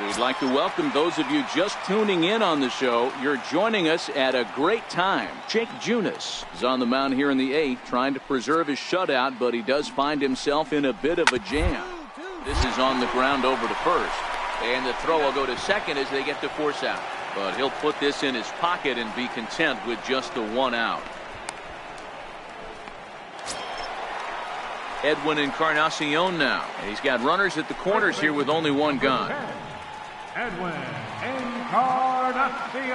We'd like to welcome those of you just tuning in on the show. You're joining us at a great time. Jake Junis is on the mound here in the 8th, trying to preserve his shutout, but he does find himself in a bit of a jam. This is on the ground over to first, and the throw will go to second as they get the force out. But he'll put this in his pocket and be content with just the 1 out. Edwin Encarnacion now. And he's got runners at the corners here with only 1 gone. Edwin Encarnacion.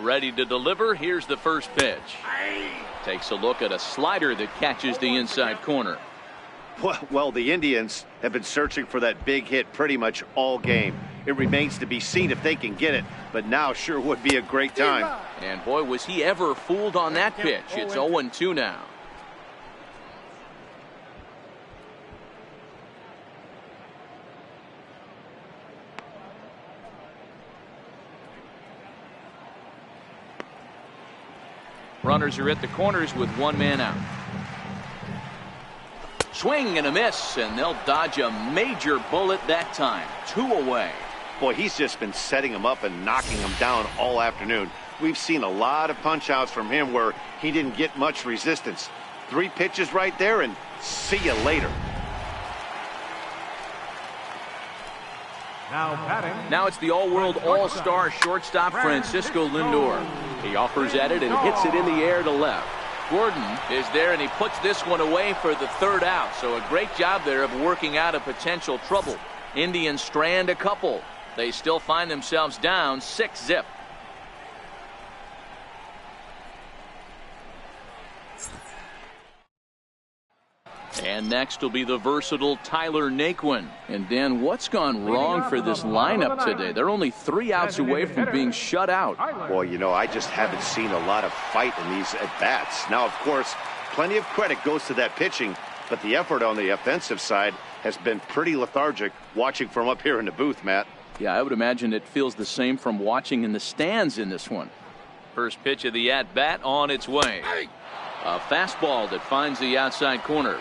Ready to deliver. Here's the first pitch. Takes a look at a slider that catches the inside corner. Well, the Indians have been searching for that big hit pretty much all game. It remains to be seen if they can get it, but now sure would be a great time. And boy, was he ever fooled on that pitch. It's 0-2 now. Runners are at the corners with 1 man out. Swing and a miss, and they'll dodge a major bullet that time. 2 away. Boy, he's just been setting him up and knocking him down all afternoon. We've seen a lot of punch-outs from him where he didn't get much resistance. 3 pitches right there, and see you later. Now it's the all-world all-star shortstop Francisco Lindor. He offers at it and hits it in the air to left. Gordon is there, and he puts this one away for the 3rd out. So a great job there of working out a potential trouble. Indians strand a couple. They still find themselves down 6-0. And next will be the versatile Tyler Naquin. And Dan, what's gone wrong for this lineup today? They're only 3 outs away from being shut out. Well, you know, I just haven't seen a lot of fight in these at-bats. Now, of course, plenty of credit goes to that pitching, but the effort on the offensive side has been pretty lethargic watching from up here in the booth, Matt. Yeah, I would imagine it feels the same from watching in the stands in this one. First pitch of the at-bat on its way. A fastball that finds the outside corner.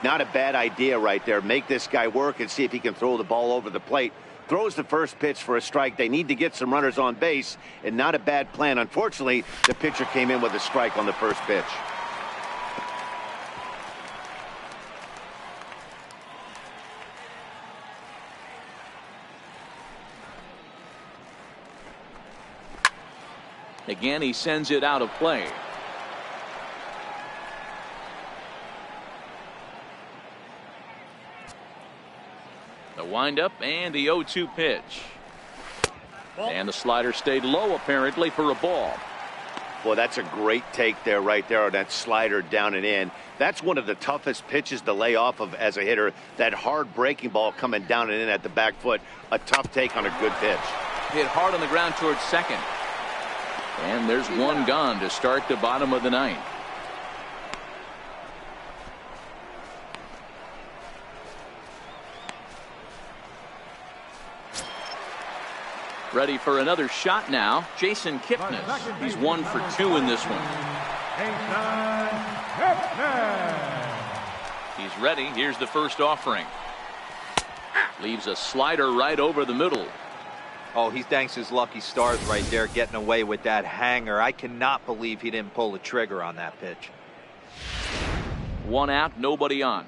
Not a bad idea right there. Make this guy work and see if he can throw the ball over the plate. Throws the first pitch for a strike. They need to get some runners on base, and not a bad plan. Unfortunately, the pitcher came in with a strike on the first pitch. Again, he sends it out of play. The windup and the 0-2 pitch. And the slider stayed low apparently for a ball. Well, that's a great take there right there on that slider down and in. That's one of the toughest pitches to lay off of as a hitter. That hard breaking ball coming down and in at the back foot. A tough take on a good pitch. Hit hard on the ground towards second. And there's 1 gone to start the bottom of the 9th. Ready for another shot now. Jason Kipnis. He's 1 for 2 in this one. He's ready. Here's the first offering. Leaves a slider right over the middle. Oh, he thanks his lucky stars right there, getting away with that hanger. I cannot believe he didn't pull the trigger on that pitch. 1 out, nobody on.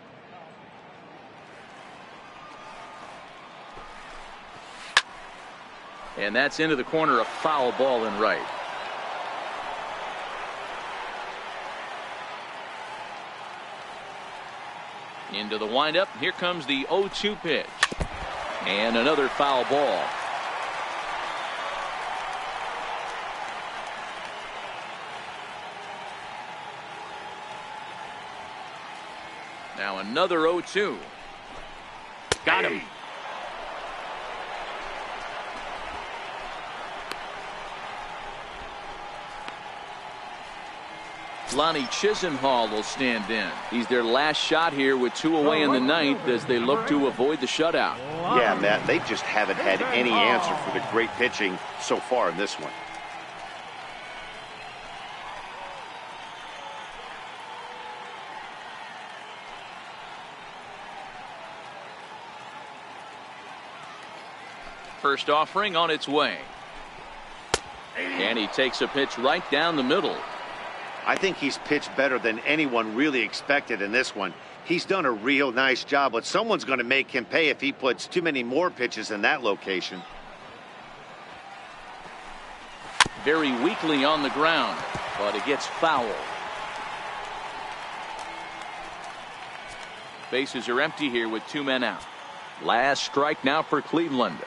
And that's into the corner, a foul ball in right. Into the windup. Here comes the 0-2 pitch. And another foul ball. Now another 0-2. Got him. Lonnie Chisenhall will stand in. He's their last shot here with 2 away in the 9th as they look to avoid the shutout. Yeah, Matt, they just haven't had any answer for the great pitching so far in this one. first offering on its way. And he takes a pitch right down the middle. I think he's pitched better than anyone really expected in this one. He's done a real nice job, but someone's going to make him pay if he puts too many more pitches in that location. Very weakly on the ground, but it gets foul. Bases are empty here with 2 men out. Last strike now for Cleveland.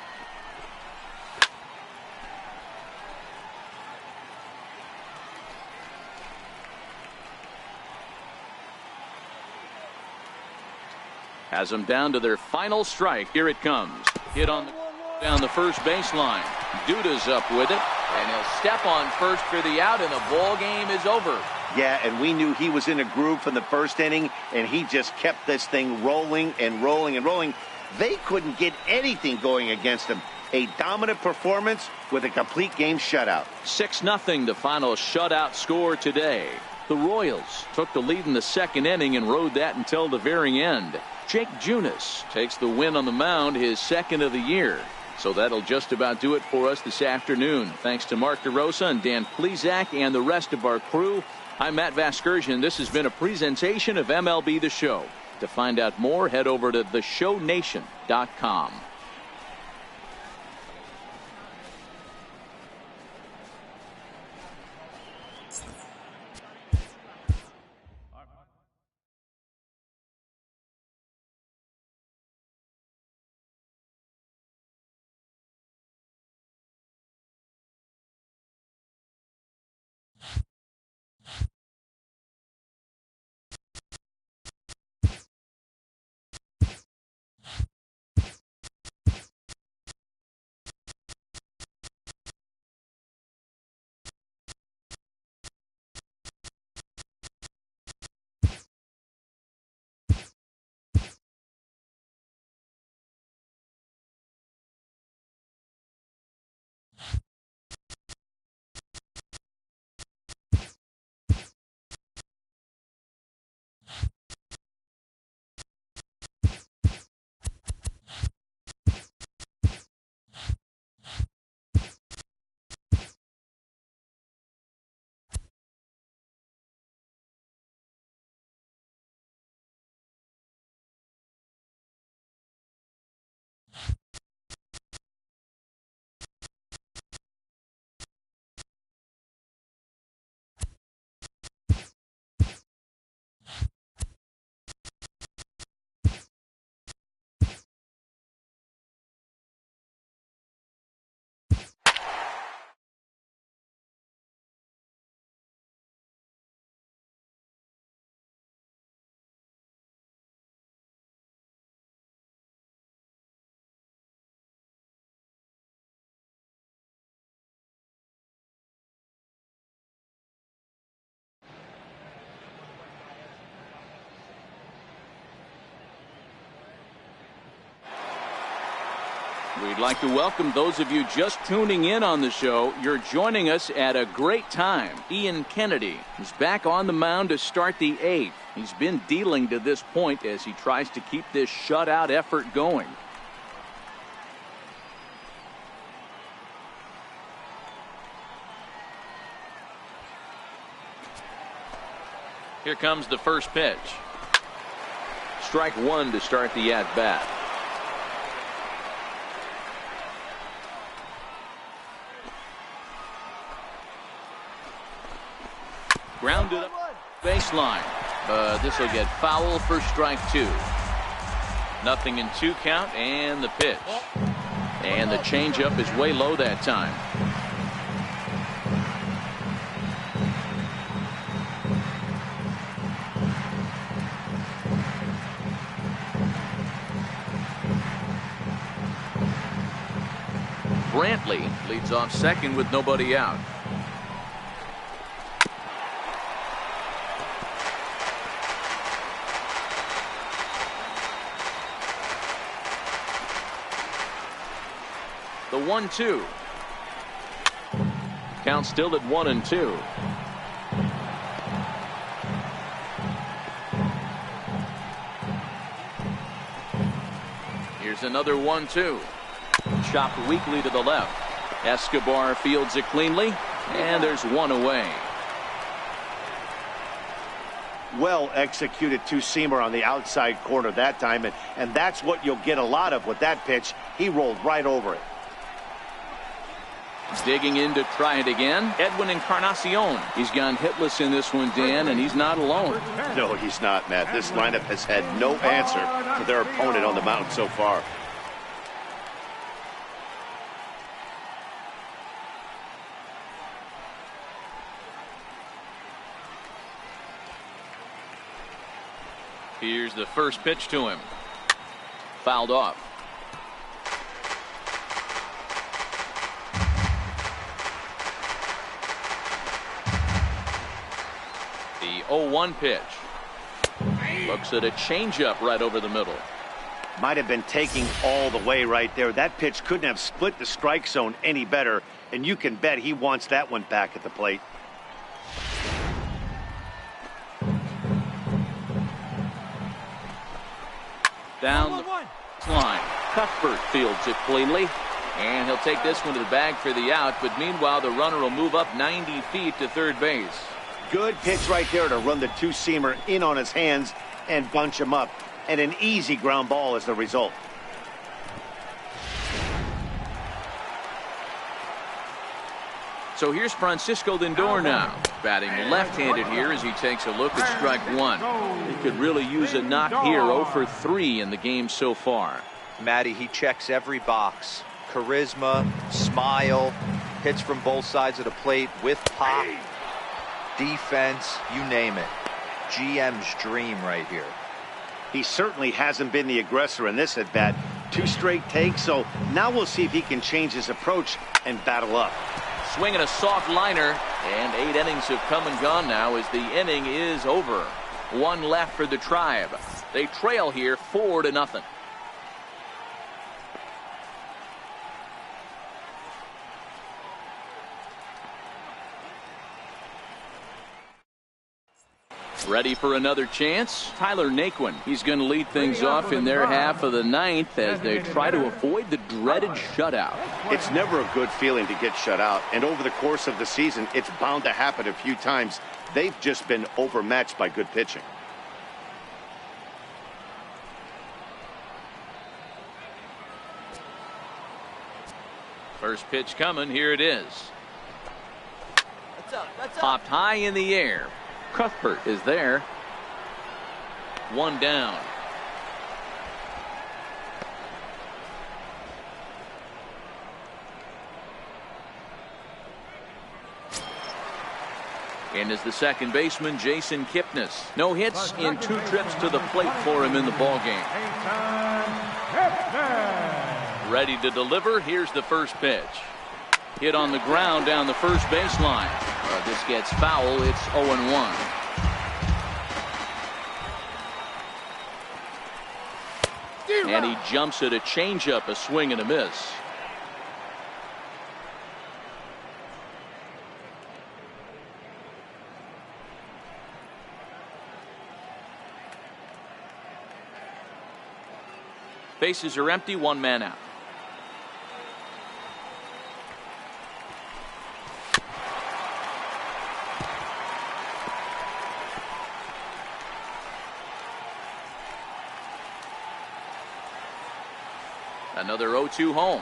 Has them down to their final strike. Here it comes. Hit on down the first baseline. Duda's up with it, and he'll step on first for the out, and the ball game is over. Yeah, and we knew he was in a groove from the first inning, and he just kept this thing rolling and rolling and rolling. They couldn't get anything going against him. A dominant performance with a complete game shutout. 6-0 the final shutout score today. The Royals took the lead in the second inning and rode that until the very end. Jake Junis takes the win on the mound, his second of the year. So that'll just about do it for us this afternoon. Thanks to Mark DeRosa and Dan Plesac and the rest of our crew. I'm Matt Vasgersian. This has been a presentation of MLB The Show. To find out more, head over to theshownation.com. We'd like to welcome those of you just tuning in on the show. You're joining us at a great time. Ian Kennedy is back on the mound to start the 8th. He's been dealing to this point as he tries to keep this shutout effort going. Here comes the first pitch. Strike one to start the at-bat. Grounded up baseline. This will get foul for strike 2. 0-2 count and the pitch. And the changeup is way low that time. Brantley leads off second with nobody out. The 1-2. Count still at 1-2. Here's another 1-2. Chopped weakly to the left. Escobar fields it cleanly, and there's one away. Well executed two-seamer on the outside corner that time, and that's what you'll get a lot of with that pitch. He rolled right over it. Digging in to try it again, Edwin Encarnacion. He's gone hitless in this one, Dan, and he's not alone. No, he's not, Matt. This lineup has had no answer for their opponent on the mound so far. Here's the first pitch to him. Fouled off. The 0-1 pitch. Looks at a changeup right over the middle. Might have been taking all the way right there. That pitch couldn't have split the strike zone any better, and you can bet he wants that one back at the plate. Down the line. Cuthbert fields it cleanly, and he'll take this one to the bag for the out, but meanwhile the runner will move up 90 feet to third base. Good pitch right there to run the two-seamer in on his hands and bunch him up, and an easy ground ball as the result. So here's Francisco Lindor now, batting left-handed here as he takes a look at strike one. He could really use a knock here. 0 for 3 in the game so far. Matty, he checks every box. Charisma, smile, hits from both sides of the plate with pop, defense, you name it. GM's dream right here. He certainly hasn't been the aggressor in this at-bat. 2 straight takes, so now we'll see if he can change his approach and battle up. Swinging a soft liner, and 8 innings have come and gone now as the inning is over. 1 left for the Tribe. They trail here 4-0. Ready for another chance? Tyler Marcotte. He's going to lead things off in their half of the 9th as they try to avoid the dreaded shutout. It's never a good feeling to get shut out, and over the course of the season, it's bound to happen a few times. They've just been overmatched by good pitching. First pitch coming. Here it is. Popped high in the air. Cuthbert is there. 1 down. And is the second baseman, Jason Kipnis. No hits in 2 trips to the plate for him in the ballgame. Ready to deliver. Here's the first pitch. Hit on the ground down the first baseline. This gets foul. It's 0-1. And he jumps at a changeup, a swing and a miss. Bases are empty, 1 man out. Another 0-2 home.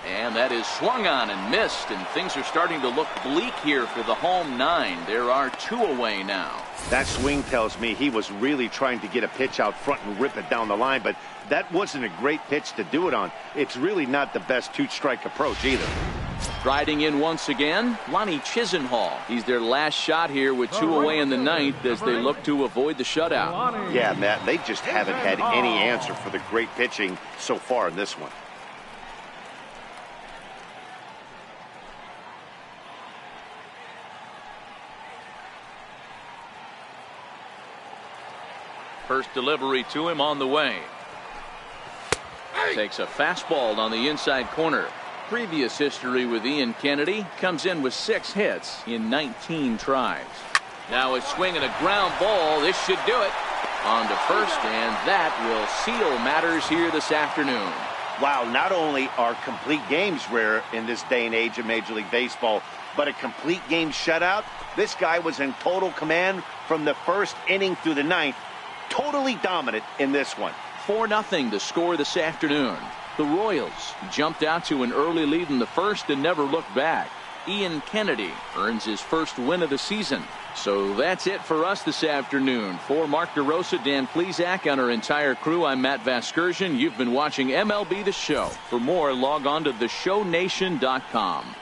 And that is swung on and missed, and things are starting to look bleak here for the home 9. There are 2 away now. That swing tells me he was really trying to get a pitch out front and rip it down the line, but that wasn't a great pitch to do it on. It's really not the best 2-strike approach either. Riding in once again, Lonnie Chisenhall. He's their last shot here with 2 away in the 9th as they look to avoid the shutout. Yeah, Matt, they just haven't had any answer for the great pitching so far in this one. First delivery to him on the way. Takes a fastball on the inside corner. Previous history with Ian Kennedy, comes in with 6 hits in 19 tries. Now a swing and a ground ball. This should do it. On to first, and that will seal matters here this afternoon. Wow, not only are complete games rare in this day and age of Major League Baseball, but a complete game shutout. This guy was in total command from the first inning through the ninth. Totally dominant in this one. 4-0 the score this afternoon. The Royals jumped out to an early lead in the first and never looked back. Ian Kennedy earns his first win of the season. So that's it for us this afternoon. For Mark DeRosa, Dan Plesac, and our entire crew, I'm Matt Vasgersian. You've been watching MLB The Show. For more, log on to theshownation.com.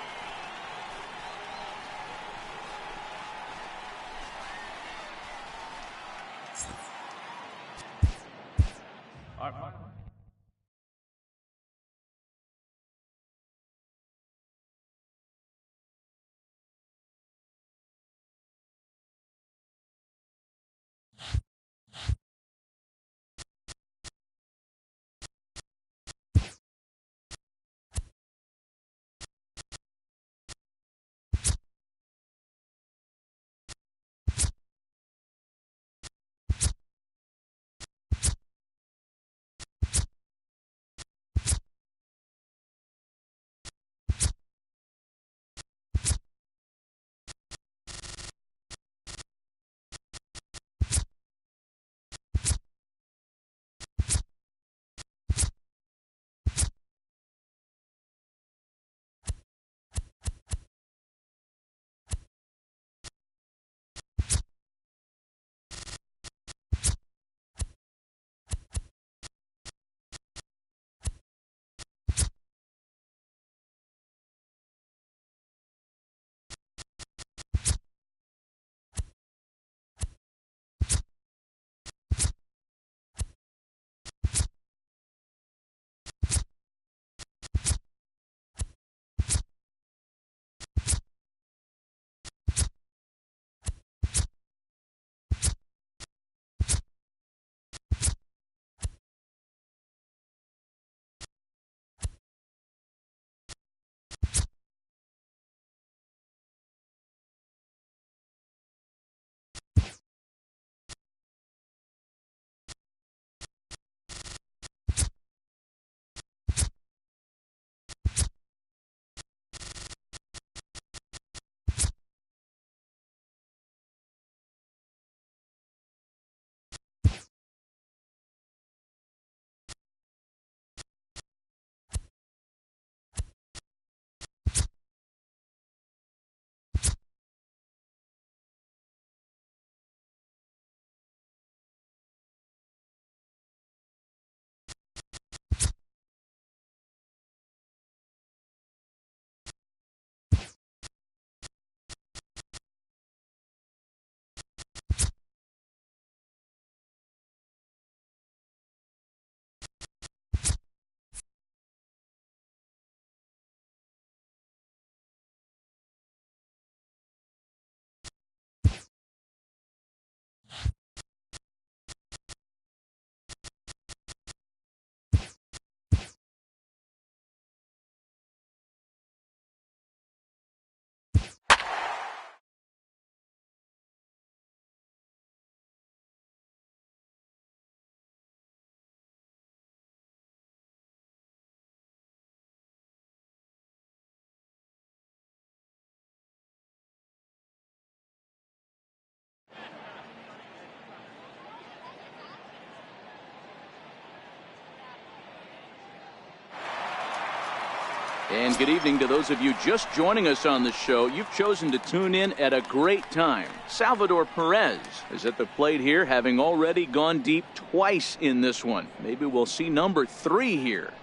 And good evening to those of you just joining us on the show. You've chosen to tune in at a great time. Salvador Perez is at the plate here, having already gone deep twice in this one. Maybe we'll see number 3 here.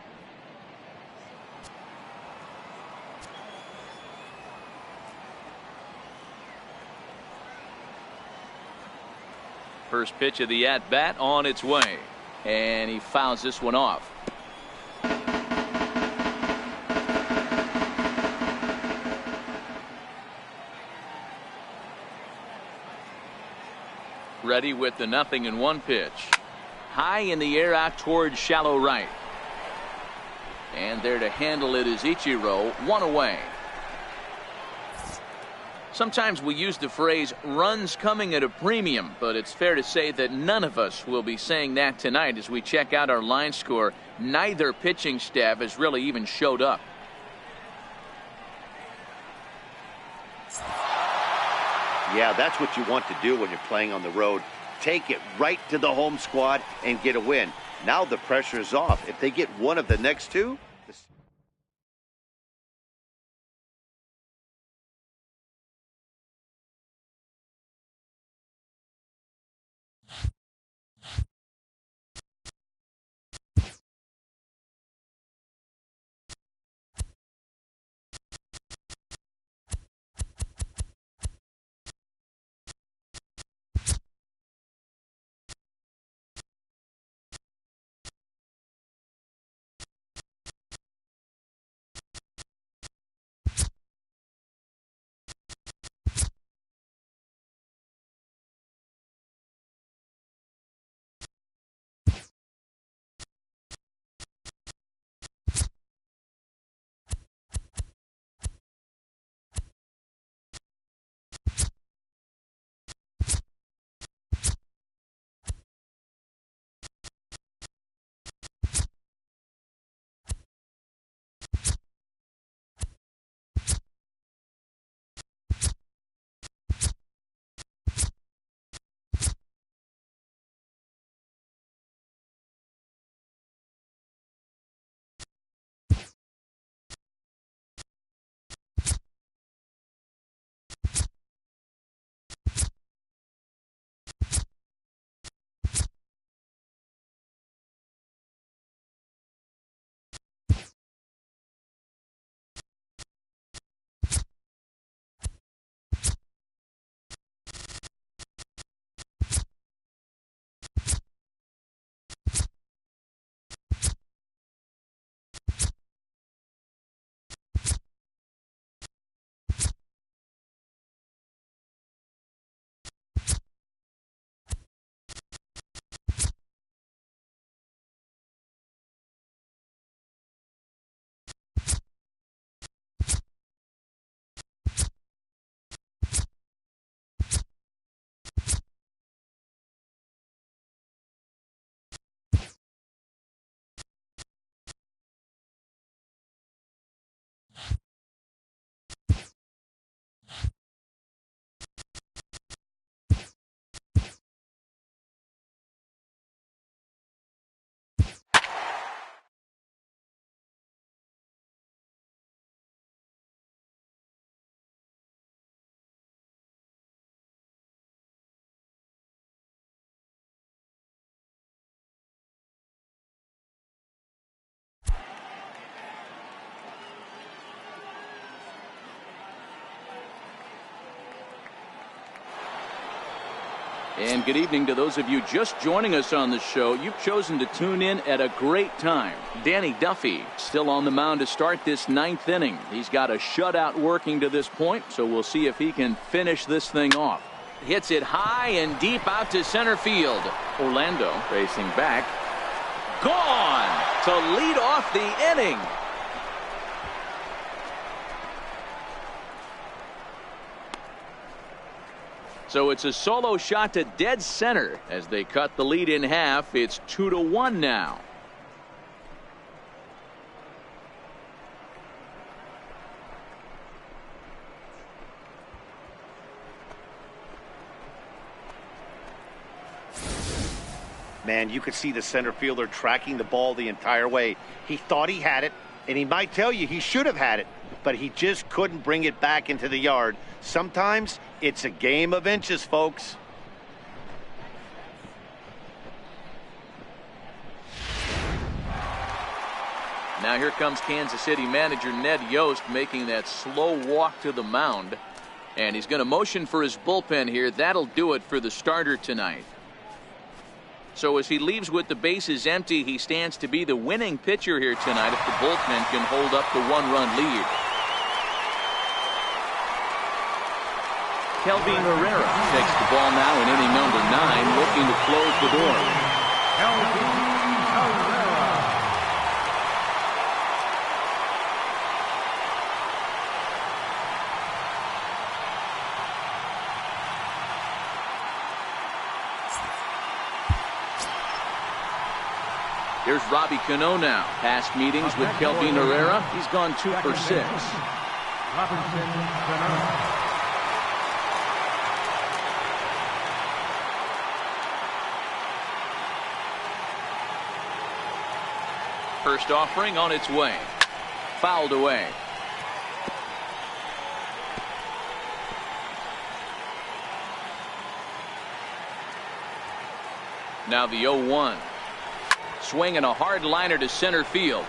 First pitch of the at-bat on its way. And he fouls this one off. Ready with the 0-1 pitch. High in the air out towards shallow right. And there to handle it is Ichiro, 1 away. Sometimes we use the phrase runs coming at a premium, but it's fair to say that none of us will be saying that tonight as we check out our line score. Neither pitching staff has really even showed up. Yeah, that's what you want to do when you're playing on the road. Take it right to the home squad and get a win. Now the pressure's off. If they get one of the next two, And good evening to those of you just joining us on the show. You've chosen to tune in at a great time. Danny Duffy still on the mound to start this ninth inning. He's got a shutout working to this point, so we'll see if he can finish this thing off. Hits it high and deep out to center field. Orlando racing back. Gone to lead off the inning. So it's a solo shot to dead center as they cut the lead in half. It's 2-1 now. Man, you could see the center fielder tracking the ball the entire way. He thought he had it, and he might tell you he should have had it, but he just couldn't bring it back into the yard. Sometimes it's a game of inches, folks. Now here comes Kansas City manager Ned Yost making that slow walk to the mound. And he's going to motion for his bullpen here. That'll do it for the starter tonight. So as he leaves with the bases empty, he stands to be the winning pitcher here tonight if the bullpen can hold up the one-run lead. Kelvin Herrera takes the ball now in inning number 9, looking to close the door. Kelvin Herrera. Here's Robbie Cano now. Past meetings with Kelvin Herrera. He's gone 2 for 6. Robinson Cano. First offering on its way. Fouled away. Now the 0-1. Swinging a hard liner to center field.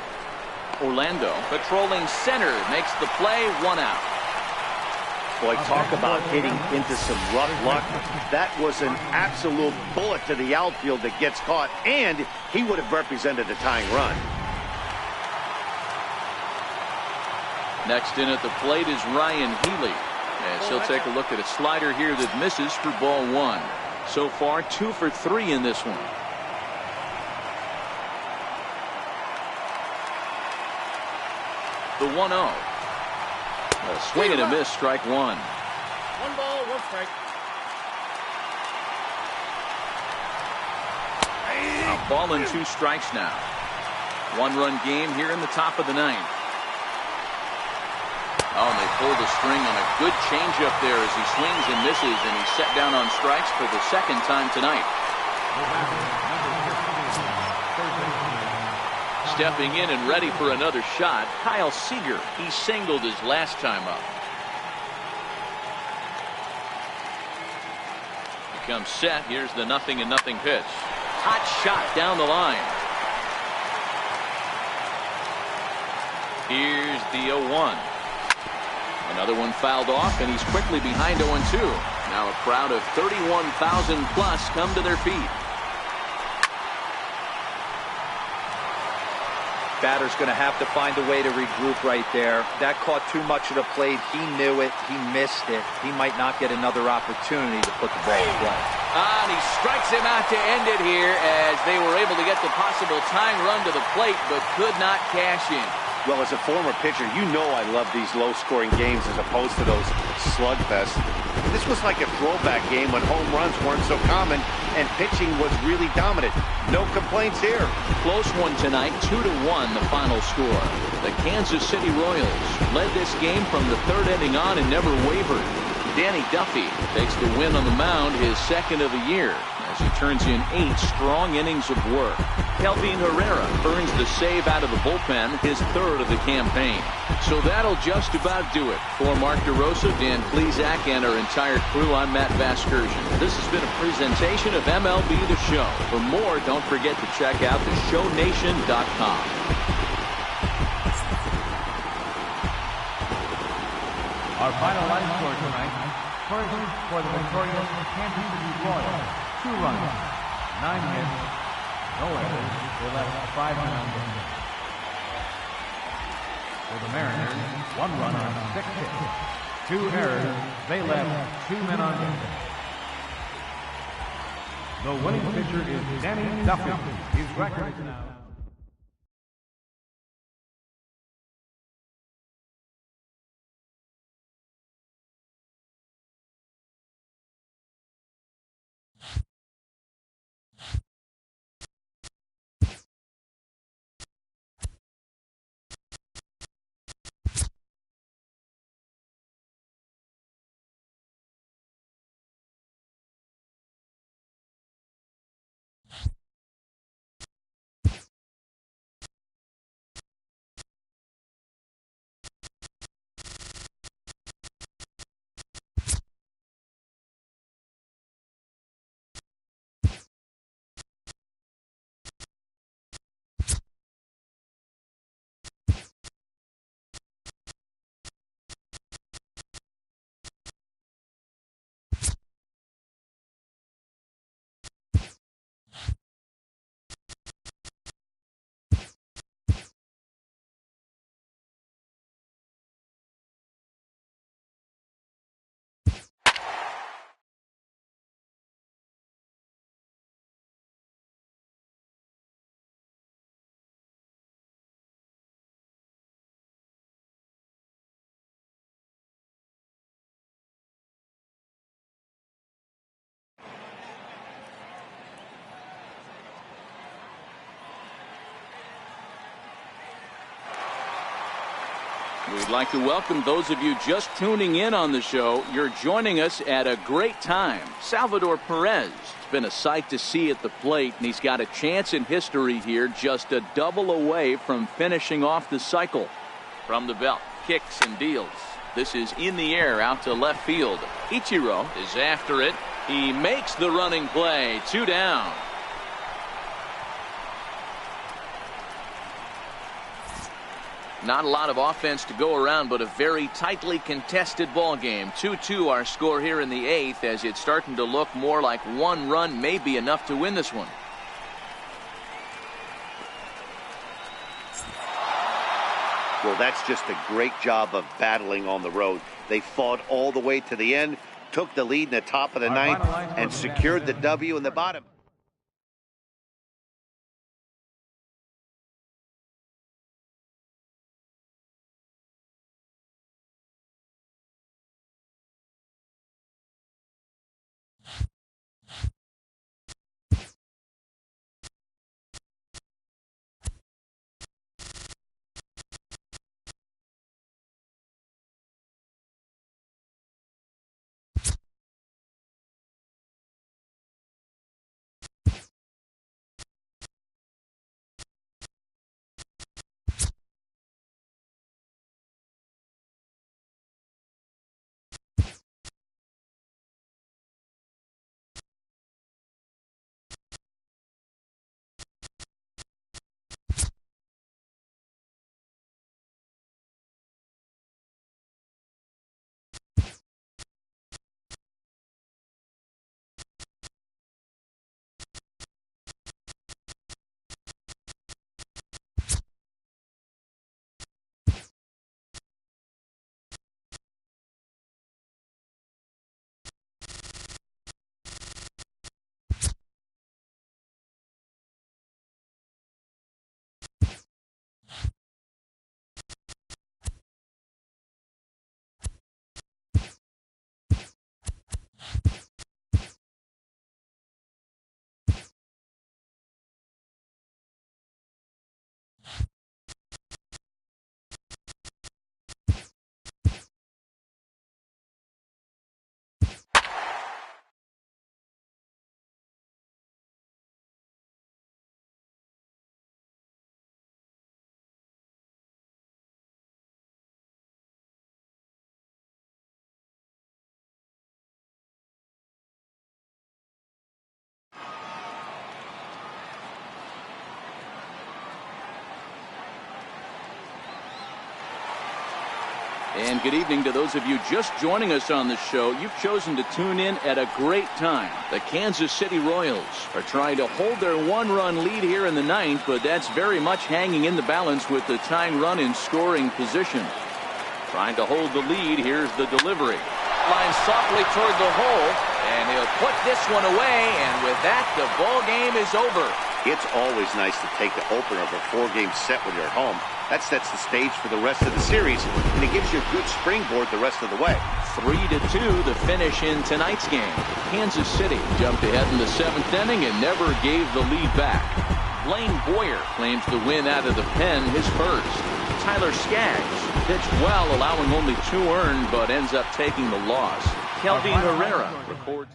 Orlando patrolling center makes the play. 1 out. Boy, talk about hitting into some rough luck. That was an absolute bullet to the outfield that gets caught, and he would have represented a tying run. Next in at the plate is Ryan Healy, as he'll take a look at a slider here that misses for ball 1. So far 2 for 3 in this one. The 1-0. A swing and a miss, strike 1. 1 ball, 1 strike. A ball and 2 strikes now. 1-run game here in the top of the 9th. Oh, and they pull the string on a good changeup there as he swings and misses, and he's set down on strikes for the 2nd time tonight. Stepping in and ready for another shot, Kyle Seager. He singled his last time up. He comes set. Here's the 0-0 pitch. Hot shot down the line. Here's the 0-1. Another one fouled off, and he's quickly behind 0-2. Now a crowd of 31,000 plus come to their feet. Batter's going to have to find a way to regroup right there. That caught too much of the plate. He knew it. He missed it. He might not get another opportunity to put the ball in play. And he strikes him out to end it here, as they were able to get the possible tying run to the plate, but could not cash in. Well, as a former pitcher, you know I love these low-scoring games as opposed to those slugfests. This was like a throwback game when home runs weren't so common and pitching was really dominant. No complaints here. Close one tonight, 2-1 the final score. The Kansas City Royals led this game from the 3rd inning on and never wavered. Danny Duffy takes the win on the mound, his 2nd of the year, as he turns in 8 strong innings of work. Kelvin Herrera earns the save out of the bullpen, his 3rd of the campaign. So that'll just about do it. For Mark DeRosa, Dan Plesac, and our entire crew, I'm Matt Vasgersian. This has been a presentation of MLB The Show. For more, don't forget to check out theshownation.com. Our final line score tonight. First, for the victorious Kansas City Royals, 2 runs, 9 hits, no errors. They left 5 men on base. For the Mariners, 1 run on 6 hits, 2 errors. They left 2 men on base. The winning pitcher is Danny Duffy. His record is now We'd like to welcome those of you just tuning in on the show. You're joining us at a great time. Salvador Perez has been a sight to see at the plate, and he's got a chance in history here, just a double away from finishing off the cycle. From the belt, kicks and deals. This is in the air out to left field. Ichiro is after it. He makes the running play. 2 down. Not a lot of offense to go around, but a very tightly contested ball game. 2-2 our score here in the 8th, as it's starting to look more like one run may be enough to win this one. Well, that's just a great job of battling on the road. They fought all the way to the end, took the lead in the top of the 9th, and secured the W in the bottom. And good evening to those of you just joining us on the show. You've chosen to tune in at a great time. The Kansas City Royals are trying to hold their one-run lead here in the 9th, but that's very much hanging in the balance with the tying run in scoring position. Trying to hold the lead. Here's the delivery. Line softly toward the hole, and he'll put this one away, and with that, the ball game is over. It's always nice to take the opener of a 4-game set when you're at home. That sets the stage for the rest of the series, and it gives you a good springboard the rest of the way. 3-2 the finish in tonight's game. Kansas City jumped ahead in the 7th inning and never gave the lead back. Blaine Boyer claims the win out of the pen, his first. Tyler Skaggs pitched well, allowing only 2 earned, but ends up taking the loss. Kelvin Herrera records.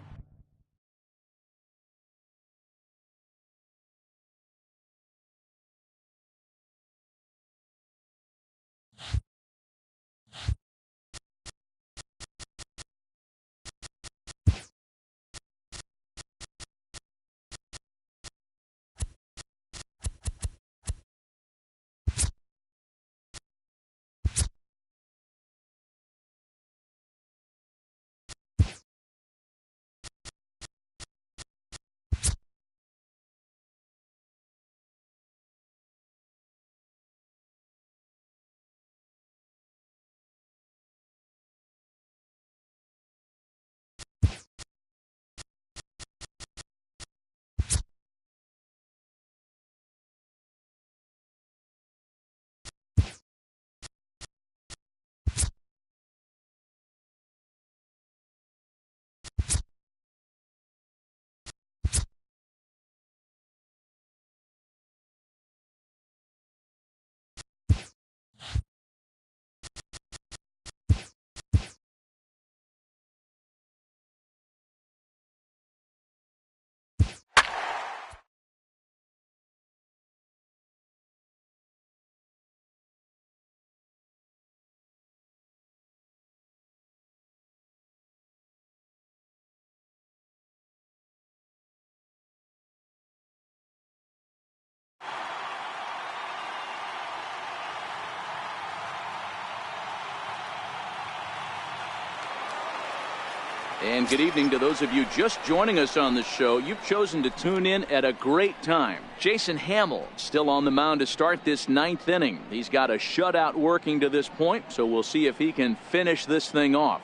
And good evening to those of you just joining us on the show. You've chosen to tune in at a great time. Jason Hamill still on the mound to start this 9th inning. He's got a shutout working to this point, so we'll see if he can finish this thing off.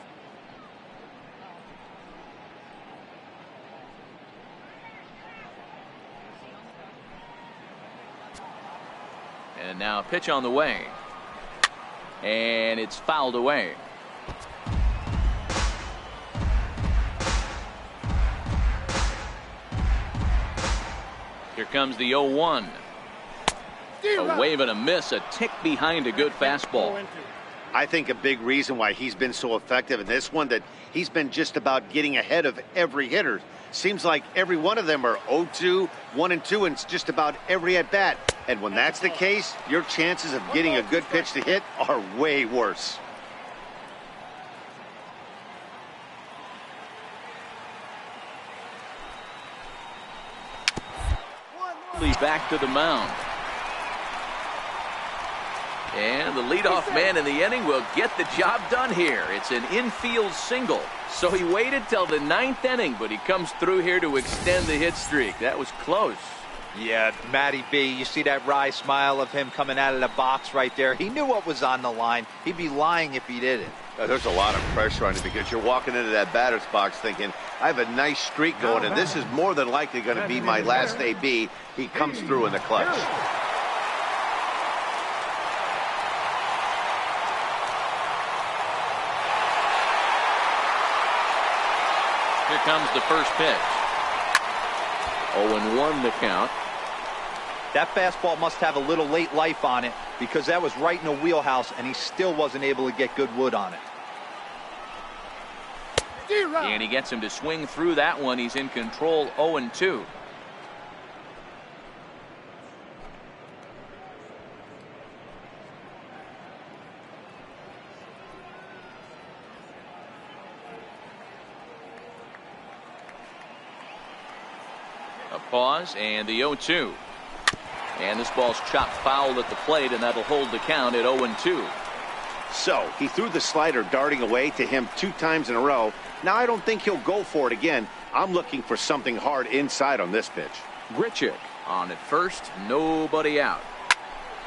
And now a pitch on the way. And it's fouled away. Here comes the 0-1. A wave and a miss, a tick behind a good fastball. I think a big reason why he's been so effective in this one, that he's been just about getting ahead of every hitter. Seems like every one of them are 0-2, 1-2, and it's just about every at bat. And when that's the case, your chances of getting a good pitch to hit are way worse. Back to the mound. And the leadoff man in the inning will get the job done here. It's an infield single. So he waited till the 9th inning, but he comes through here to extend the hit streak. That was close. Yeah, Matty B, you see that wry smile of him coming out of the box right there. He knew what was on the line. He'd be lying if he didn't. There's a lot of pressure on you because you're walking into that batter's box thinking, I have a nice streak going, and this is more than likely going to be my last AB. He comes through in the clutch. Here comes the first pitch. 0-1 the count. That fastball must have a little late life on it because that was right in the wheelhouse and he still wasn't able to get good wood on it. And he gets him to swing through that one. He's in control. 0-2. A pause and the 0-2. And this ball's chopped foul at the plate, and that'll hold the count at 0-2. So he threw the slider darting away to him 2 times in a row. Now I don't think he'll go for it again. I'm looking for something hard inside on this pitch. Grichuk on at first, nobody out.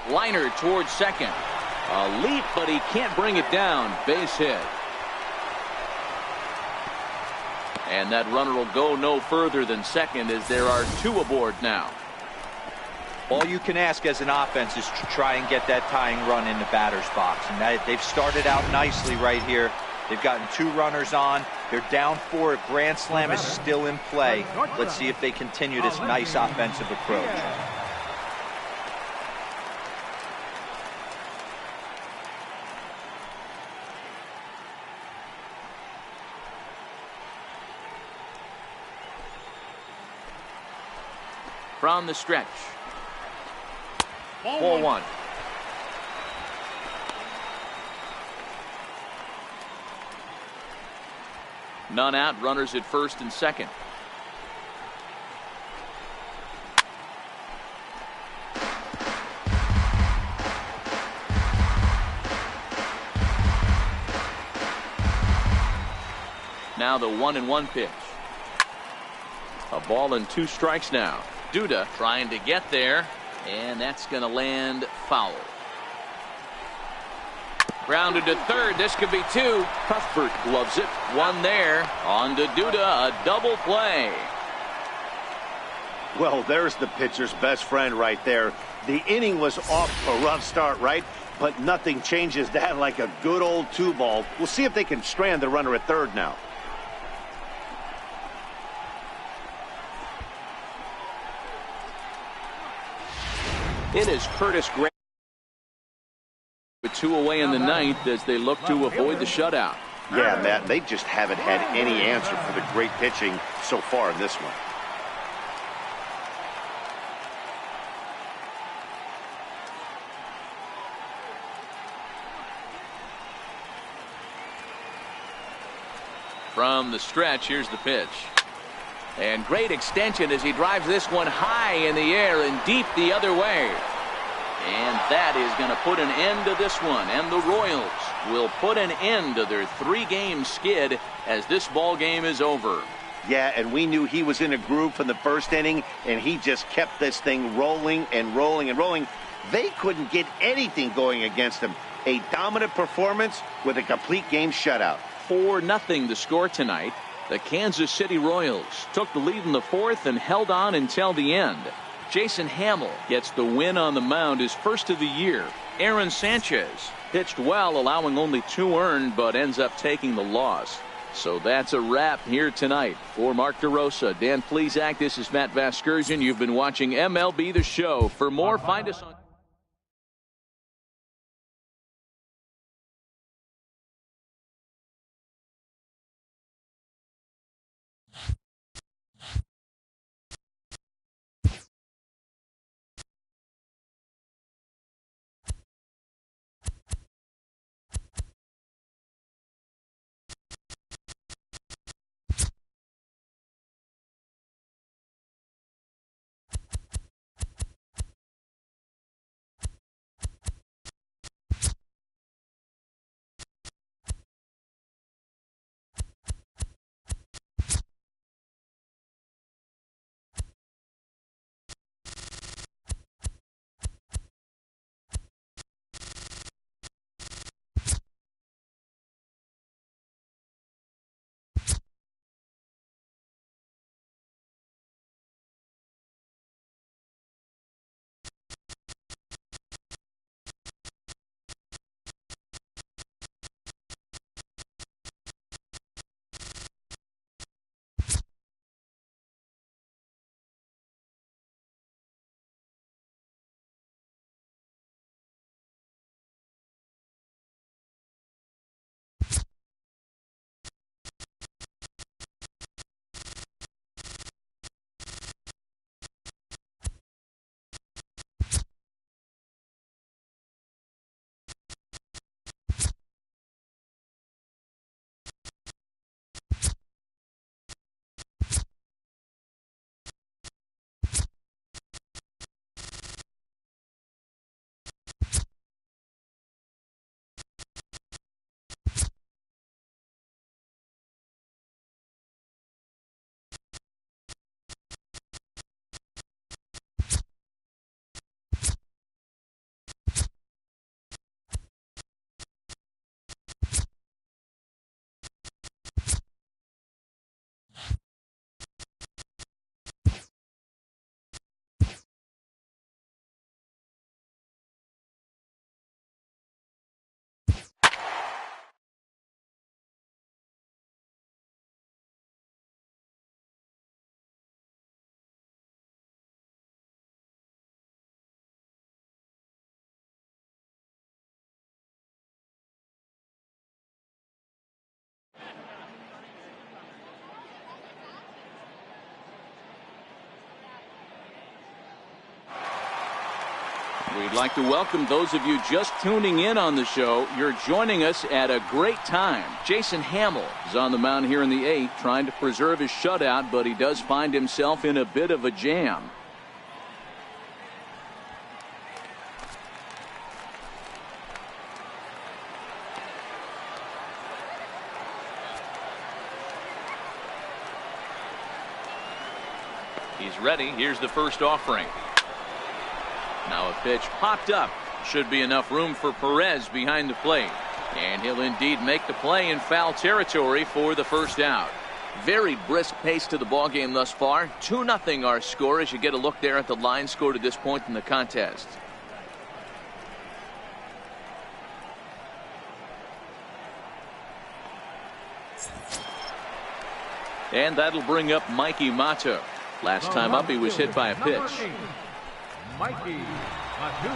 Liner towards second. A leap, but he can't bring it down. Base hit. And that runner will go no further than second as there are 2 aboard now. All you can ask as an offense is to try and get that tying run in the batter's box. And they've started out nicely right here. They've gotten 2 runners on. They're down 4. Grand Slam is still in play. Let's see if they continue this nice offensive approach. From the stretch. Ball 1. None out. Runners at first and second. Now the 1-1 pitch. A ball and 2 strikes now. Duda trying to get there, and that's going to land foul. Grounded to third. This could be 2. Cuthbert gloves it. 1 there. On to Duda. A double play. Well, there's the pitcher's best friend right there. The inning was off a rough start, right? But nothing changes that like a good old 2-ball. We'll see if they can strand the runner at third now. It is Curtis Gray with 2 away in the 9th as they look to avoid the shutout. Yeah, Matt, they just haven't had any answer for the great pitching so far in this one. From the stretch, here's the pitch. And great extension as he drives this one high in the air and deep the other way. And that is going to put an end to this one. And the Royals will put an end to their 3-game skid as this ball game is over. Yeah, and we knew he was in a groove from the first inning, and he just kept this thing rolling and rolling and rolling. They couldn't get anything going against him. A dominant performance with a complete game shutout. 4-0 the score tonight. The Kansas City Royals took the lead in the 4th and held on until the end. Jason Hamill gets the win on the mound, his first of the year. Aaron Sanchez pitched well, allowing only 2 earned, but ends up taking the loss. So that's a wrap here tonight. For Mark DeRosa, Dan Plesac, this is Matt Vasgersian. You've been watching MLB The Show. For more, find us on... We'd like to welcome those of you just tuning in on the show. You're joining us at a great time. Jason Hamill is on the mound here in the 8th, trying to preserve his shutout, but he does find himself in a bit of a jam. He's ready. Here's the first offering. Now a pitch popped up. Should be enough room for Perez behind the plate. And he'll indeed make the play in foul territory for the first out. Very brisk pace to the ballgame thus far. 2-0 our score as you get a look there at the line score to this point in the contest. And that'll bring up Mikey Motto. Last time up he was hit by a pitch. Mikey Motto.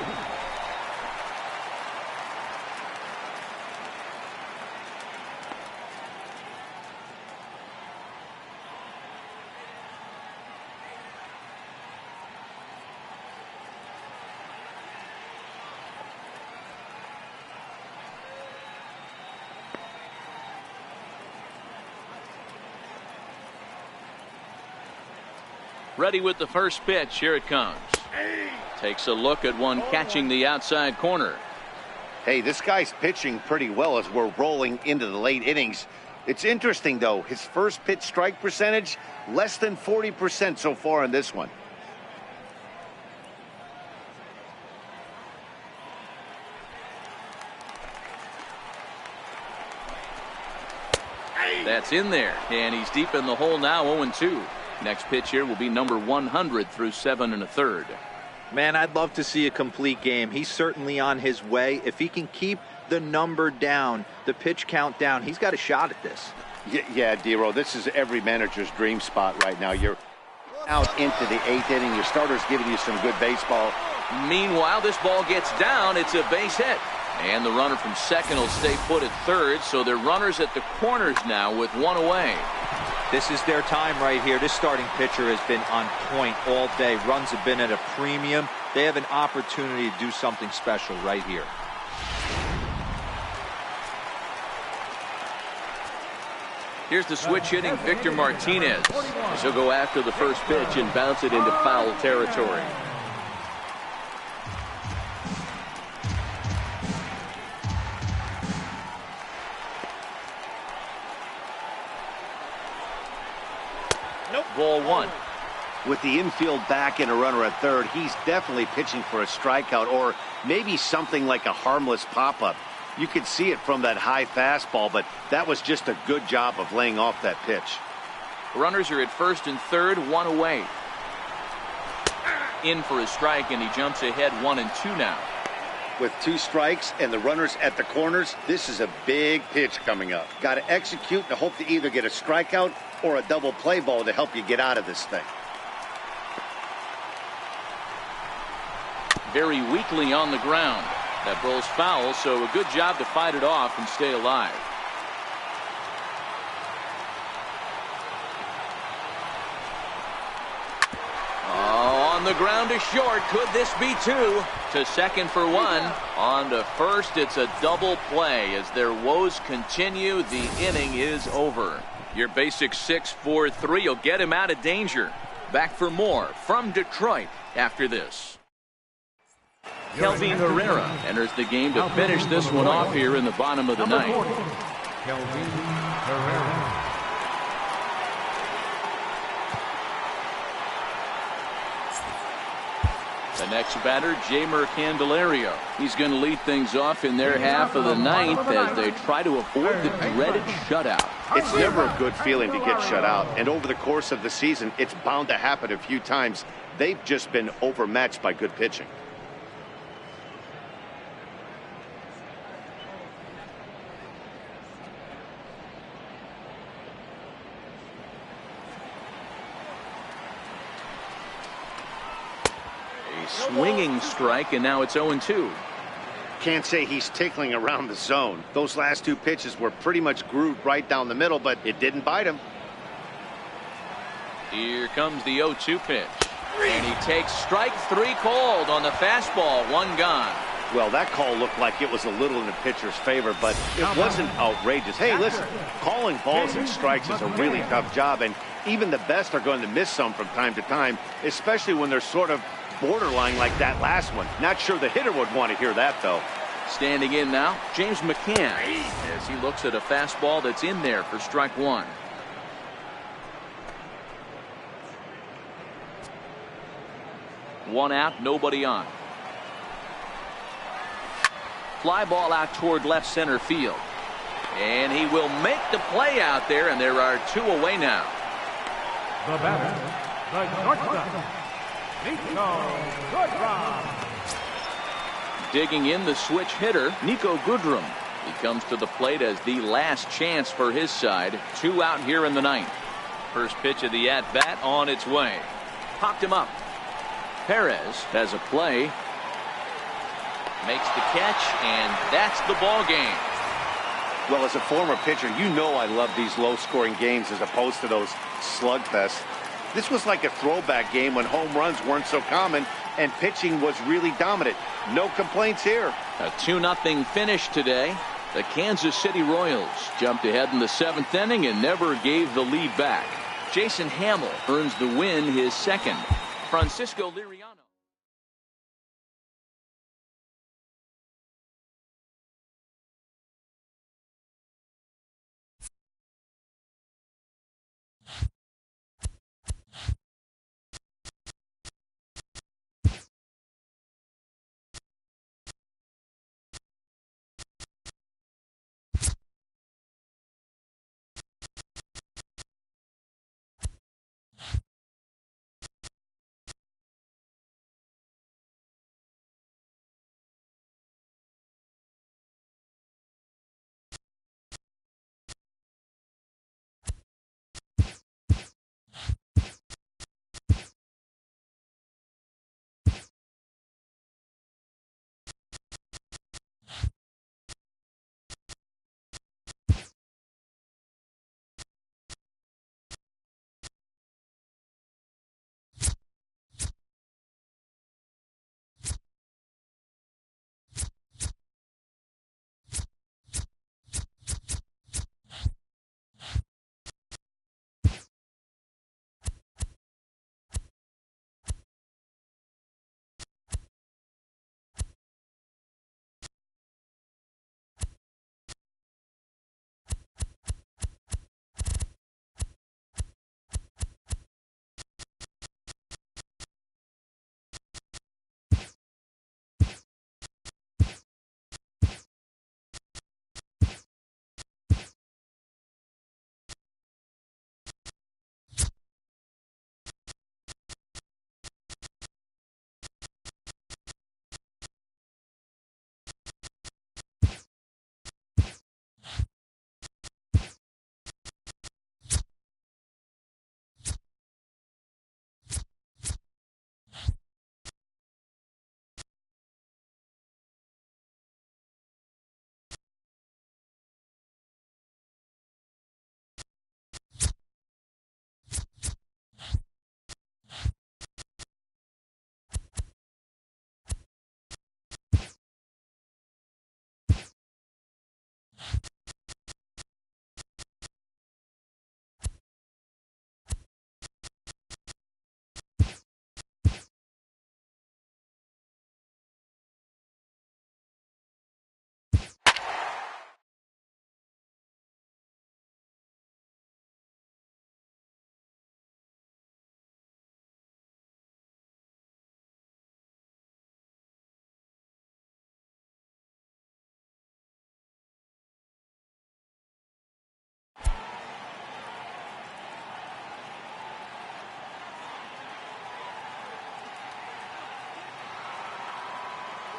Ready with the first pitch. Here it comes. Takes a look at one catching the outside corner. Hey, this guy's pitching pretty well as we're rolling into the late innings. It's interesting, though. His first pitch strike percentage, less than 40% so far in this one. That's in there, and he's deep in the hole now, 0-2. Next pitch here will be number 100 through 7 1/3. Man, I'd love to see a complete game. He's certainly on his way. If he can keep the number down, the pitch count down, he's got a shot at this. Yeah, D-Row, this is every manager's dream spot right now. You're out into the 8th inning. Your starter's giving you some good baseball. Meanwhile, this ball gets down. It's a base hit. And the runner from second will stay put at third, so they're runners at the corners now with one away. This is their time right here. This starting pitcher has been on point all day. Runs have been at a premium. They have an opportunity to do something special right here. Here's the switch hitting Victor Martinez. He'll go after the first pitch and bounce it into foul territory. Ball one. With the infield back and a runner at third, he's definitely pitching for a strikeout or maybe something like a harmless pop-up. You could see it from that high fastball, but that was just a good job of laying off that pitch. Runners are at first and third, one away. In for a strike, and he jumps ahead 1-2 now. With 2 strikes and the runners at the corners, this is a big pitch coming up. Got to execute and hope to either get a strikeout or a double play ball to help you get out of this thing. Very weakly on the ground. That ball's foul, so a good job to fight it off and stay alive. Oh, on the ground to short. Could this be 2? To second for 1. On to first, it's a double play. As their woes continue, the inning is over. Your basic 6-4-3 will get him out of danger. Back for more from Detroit after this. Kelvin Herrera enters the game to finish this one off here in the bottom of the ninth. Kelvin Herrera. The next batter, Jeimer Candelario. He's going to lead things off in their half of the ninth as they try to avoid the dreaded shutout. It's never a good feeling to get shut out, and over the course of the season, it's bound to happen a few times. They've just been overmatched by good pitching. Swinging strike, and now it's 0-2. Can't say he's tickling around the zone. Those last 2 pitches were pretty much grooved right down the middle, but it didn't bite him. Here comes the 0-2 pitch. And he takes strike 3 called on the fastball. 1 gone. Well, that call looked like it was a little in the pitcher's favor, but it wasn't outrageous. Hey, listen, calling balls and strikes is a really tough job, and even the best are going to miss some from time to time, especially when they're sort of borderline like that last one. Not sure the hitter would want to hear that, though. Standing in now, James McCann, as he looks at a fastball that's in there for strike 1. One out, nobody on. Fly ball out toward left center field. And he will make the play out there, and there are 2 away now. The batter, the shortstop, Nico Goodrum. Digging in, the switch hitter, Nico Goodrum. He comes to the plate as the last chance for his side. 2 out here in the ninth. First pitch of the at-bat on its way. Popped him up. Perez has a play. Makes the catch, and that's the ball game. Well, as a former pitcher, you know I love these low-scoring games as opposed to those slugfests. This was like a throwback game when home runs weren't so common and pitching was really dominant. No complaints here. A 2-0 finish today. The Kansas City Royals jumped ahead in the 7th inning and never gave the lead back. Jason Hamill earns the win, his second. Francisco Liriano.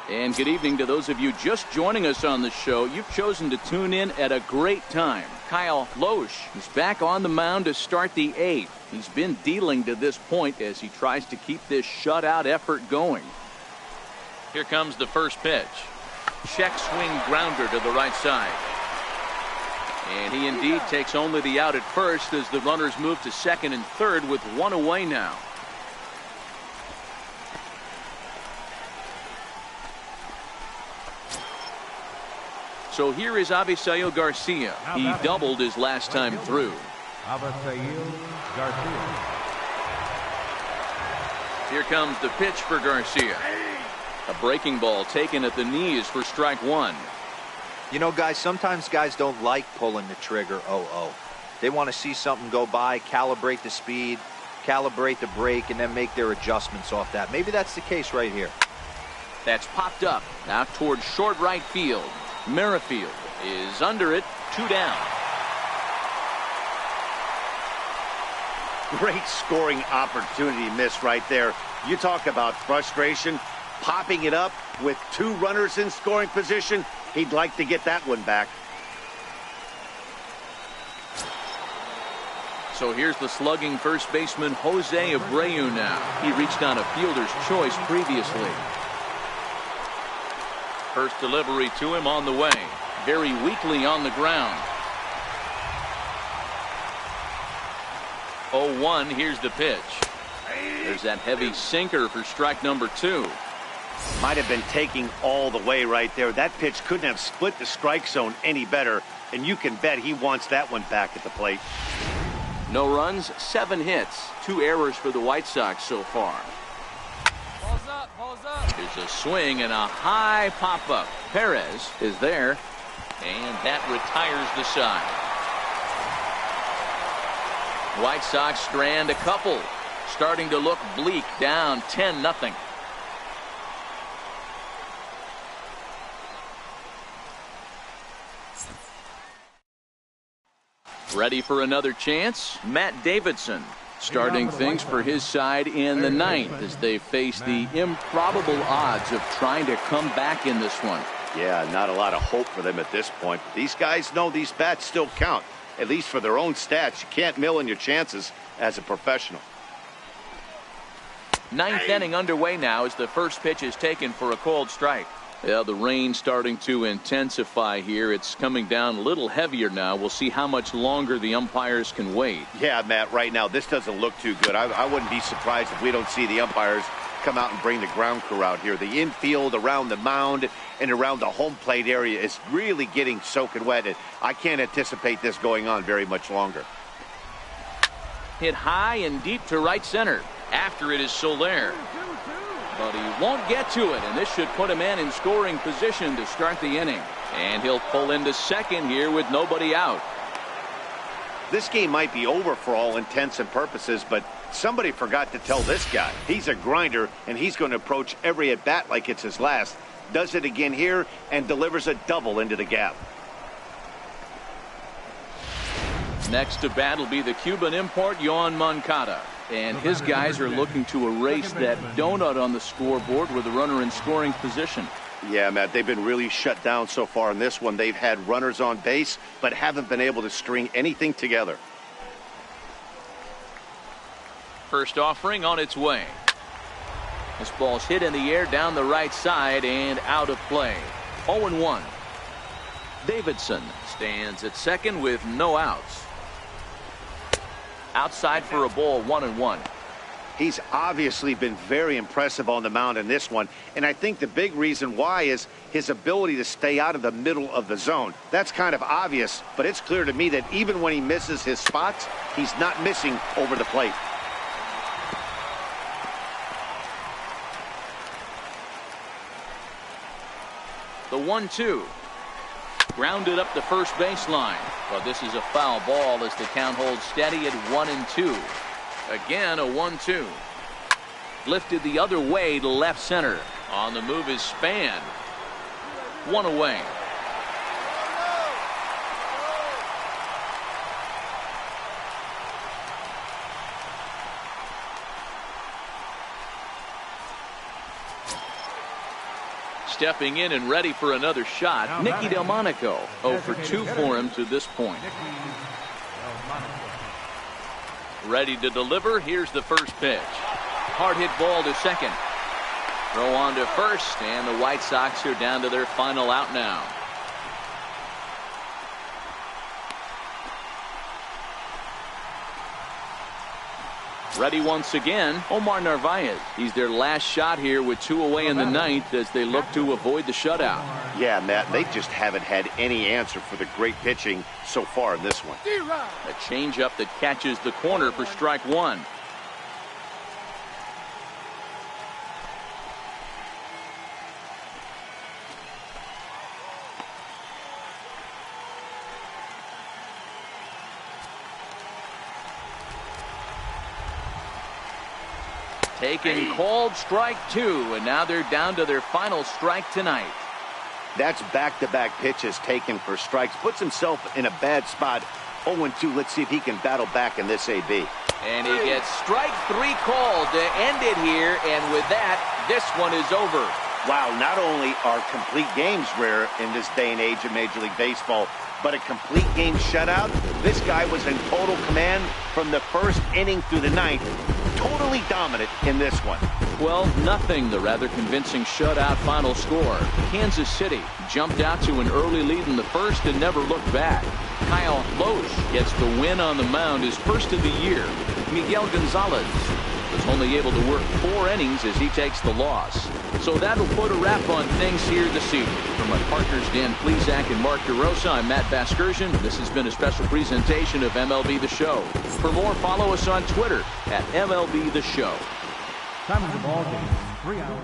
And good evening to those of you just joining us on the show. You've chosen to tune in at a great time. Kyle Loesch is back on the mound to start the 8th. He's been dealing to this point as he tries to keep this shutout effort going. Here comes the first pitch. Check swing grounder to the right side. And he indeed takes only the out at first as the runners move to second and third with one away now. So here is Avisail Garcia. He doubled his last time through. Avisail Garcia. Here comes the pitch for Garcia. A breaking ball taken at the knees for strike one. You know, guys, sometimes guys don't like pulling the trigger 0-0. They want to see something go by, calibrate the speed, calibrate the brake, and then make their adjustments off that. Maybe that's the case right here. That's popped up out towards short right field. Merrifield is under it, 2 down. Great scoring opportunity missed right there. You talk about frustration, popping it up with 2 runners in scoring position. He'd like to get that one back. So here's the slugging first baseman Jose Abreu now. He reached on a fielder's choice previously. First delivery to him on the way. Very weakly on the ground. 0-1, here's the pitch. There's that heavy sinker for strike number 2. Might have been taking all the way right there. That pitch couldn't have split the strike zone any better, and you can bet he wants that one back at the plate. No runs, 7 hits, 2 errors for the White Sox so far. Balls up, balls up. There's a swing and a high pop-up. Perez is there, and that retires the side. White Sox strand a couple. Starting to look bleak, down 10-0. Ready for another chance? Matt Davidson starting things for his side in the 9th as they face the improbable odds of trying to come back in this one. Yeah, not a lot of hope for them at this point. These guys know these bats still count, at least for their own stats. You can't mill in your chances as a professional. 9th inning underway now as the first pitch is taken for a called strike. Yeah, the rain starting to intensify here. It's coming down a little heavier now. We'll see how much longer the umpires can wait. Yeah, Matt, right now this doesn't look too good. I wouldn't be surprised if we don't see the umpires come out and bring the ground crew out here. The infield around the mound and around the home plate area is really getting soaking wet. And I can't anticipate this going on very much longer. Hit high and deep to right center. After it is Soler. But he won't get to it, and this should put him in scoring position to start the inning. And he'll pull into second here with nobody out. This game might be over for all intents and purposes, but somebody forgot to tell this guy. He's a grinder, and he's going to approach every at-bat like it's his last. Does it again here and delivers a double into the gap. Next to bat will be the Cuban import, Yoan Moncada. And his guys are looking to erase that donut on the scoreboard with a runner in scoring position. Yeah, Matt, they've been really shut down so far in this one. They've had runners on base, but haven't been able to string anything together. First offering on its way. This ball's hit in the air down the right side and out of play. 0-1. Davidson stands at second with no outs. Outside for a ball, 1-1. He's obviously been very impressive on the mound in this one, and I think the big reason why is his ability to stay out of the middle of the zone. That's kind of obvious, but it's clear to me that even when he misses his spots, he's not missing over the plate. The 1-2. Grounded up the first baseline. But this is a foul ball as the count holds steady at 1-2. Again, a 1-2. Lifted the other way to left center. On the move is Span. 1 away. Stepping in and ready for another shot, Nicky Delmonico. 0 for 2 for him to this point. Ready to deliver. Here's the first pitch. Hard hit ball to second. Throw on to first, and the White Sox are down to their final out now. Ready once again, Omar Narvaez. He's their last shot here with 2 away in the ninth as they look to avoid the shutout. Yeah, Matt, they just haven't had any answer for the great pitching so far in this one. A changeup that catches the corner for strike 1. Taken called strike 2, and now they're down to their final strike tonight. That's back-to-back pitches taken for strikes. Puts himself in a bad spot. 0-2. Let's see if he can battle back in this AB. And he gets strike 3 called to end it here, and with that, this one is over. Wow, not only are complete games rare in this day and age of Major League Baseball, but a complete game shutout. This guy was in total command from the first inning through the ninth. Totally dominant in this one. 12-0, the rather convincing shutout final score. Kansas City jumped out to an early lead in the first and never looked back. Kyle Loesch gets the win on the mound, his first of the year. Miguel Gonzalez was only able to work 4 innings as he takes the loss. So that'll put a wrap on things here this evening. From my partners Dan Plesac and Mark DeRosa, I'm Matt Vasgersian. This has been a special presentation of MLB The Show. For more, follow us on Twitter at MLB The Show. Time of the ball game, 3 hours.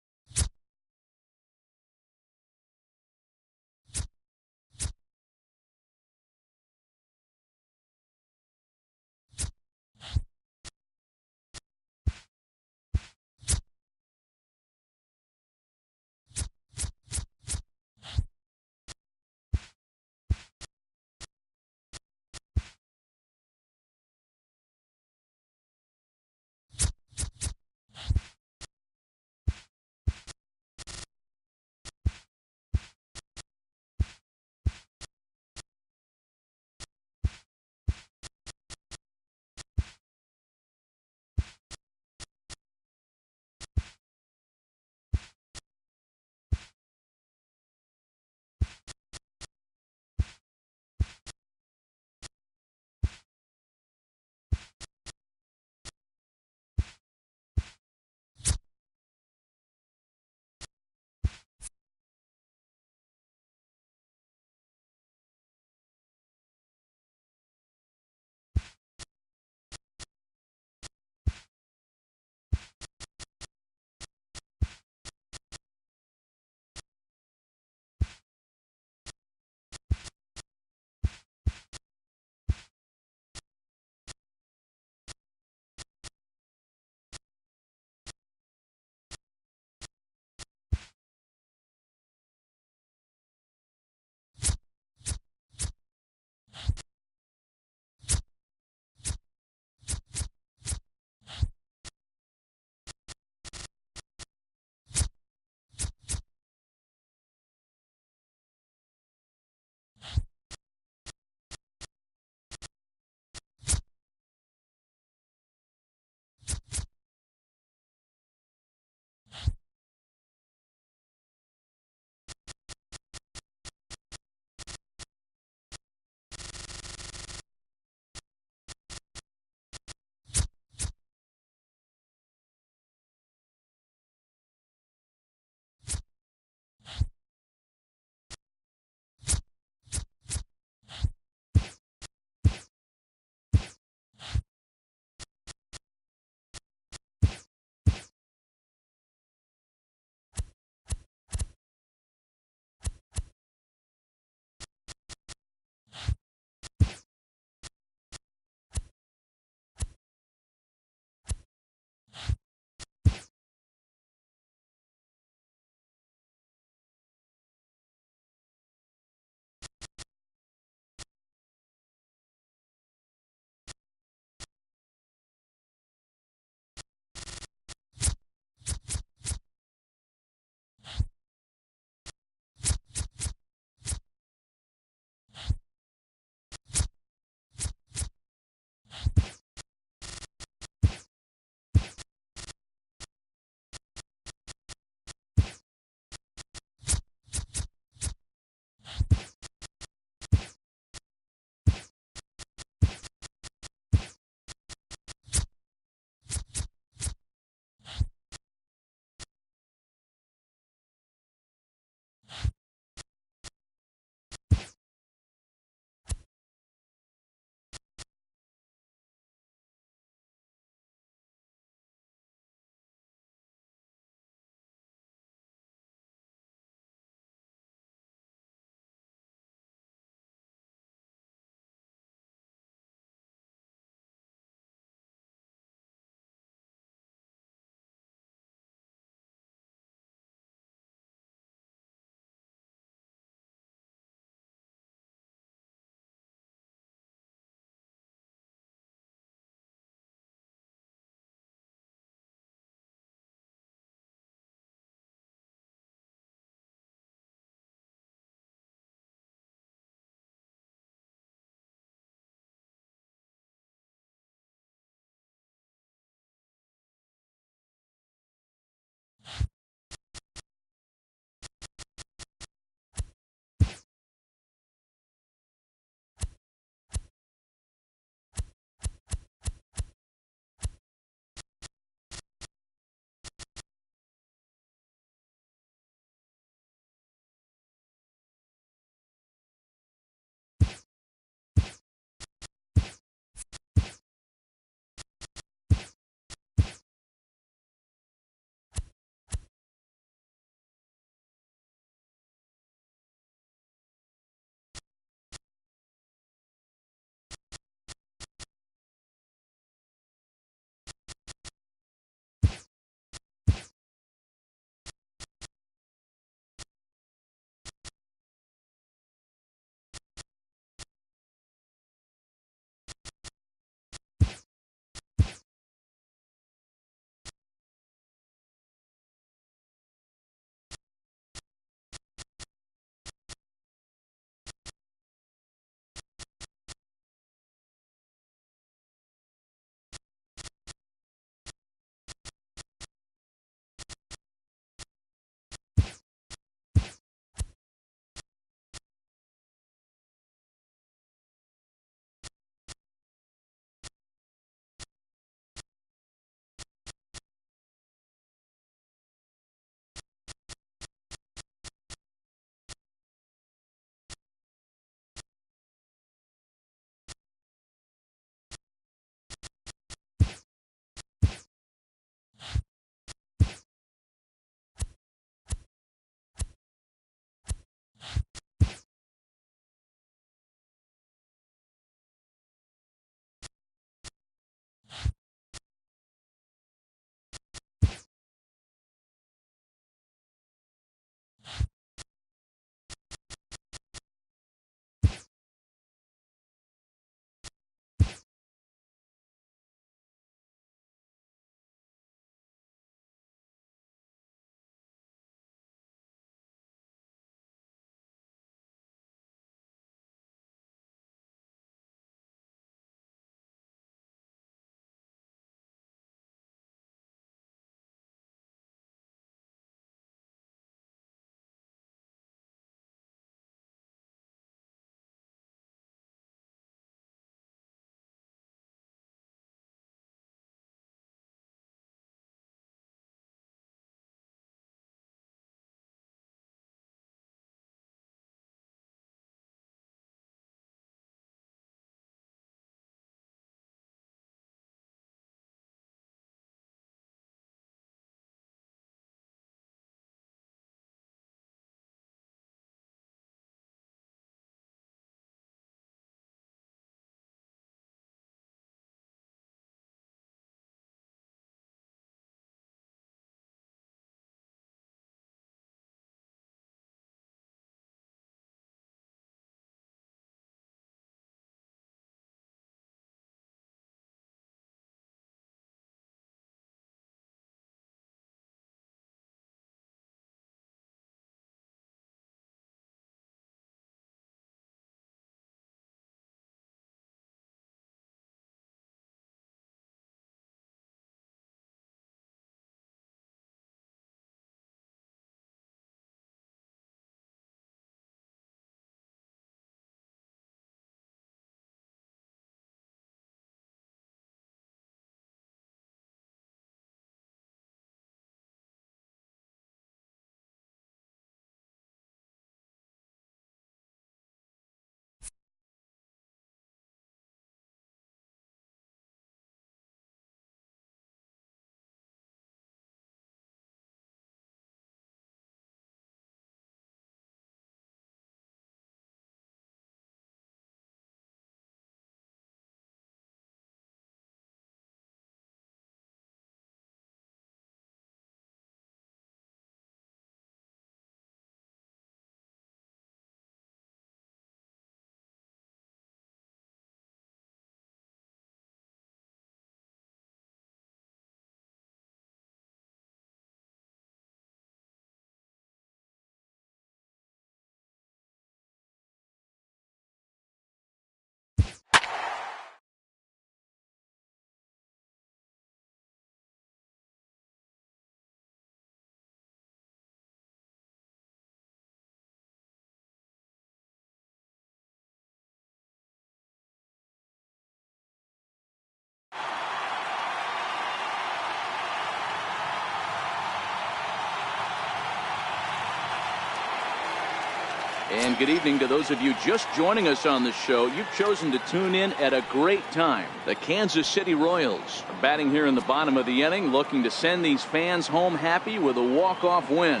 And good evening to those of you just joining us on the show. You've chosen to tune in at a great time. The Kansas City Royals are batting here in the bottom of the inning, looking to send these fans home happy with a walk-off win.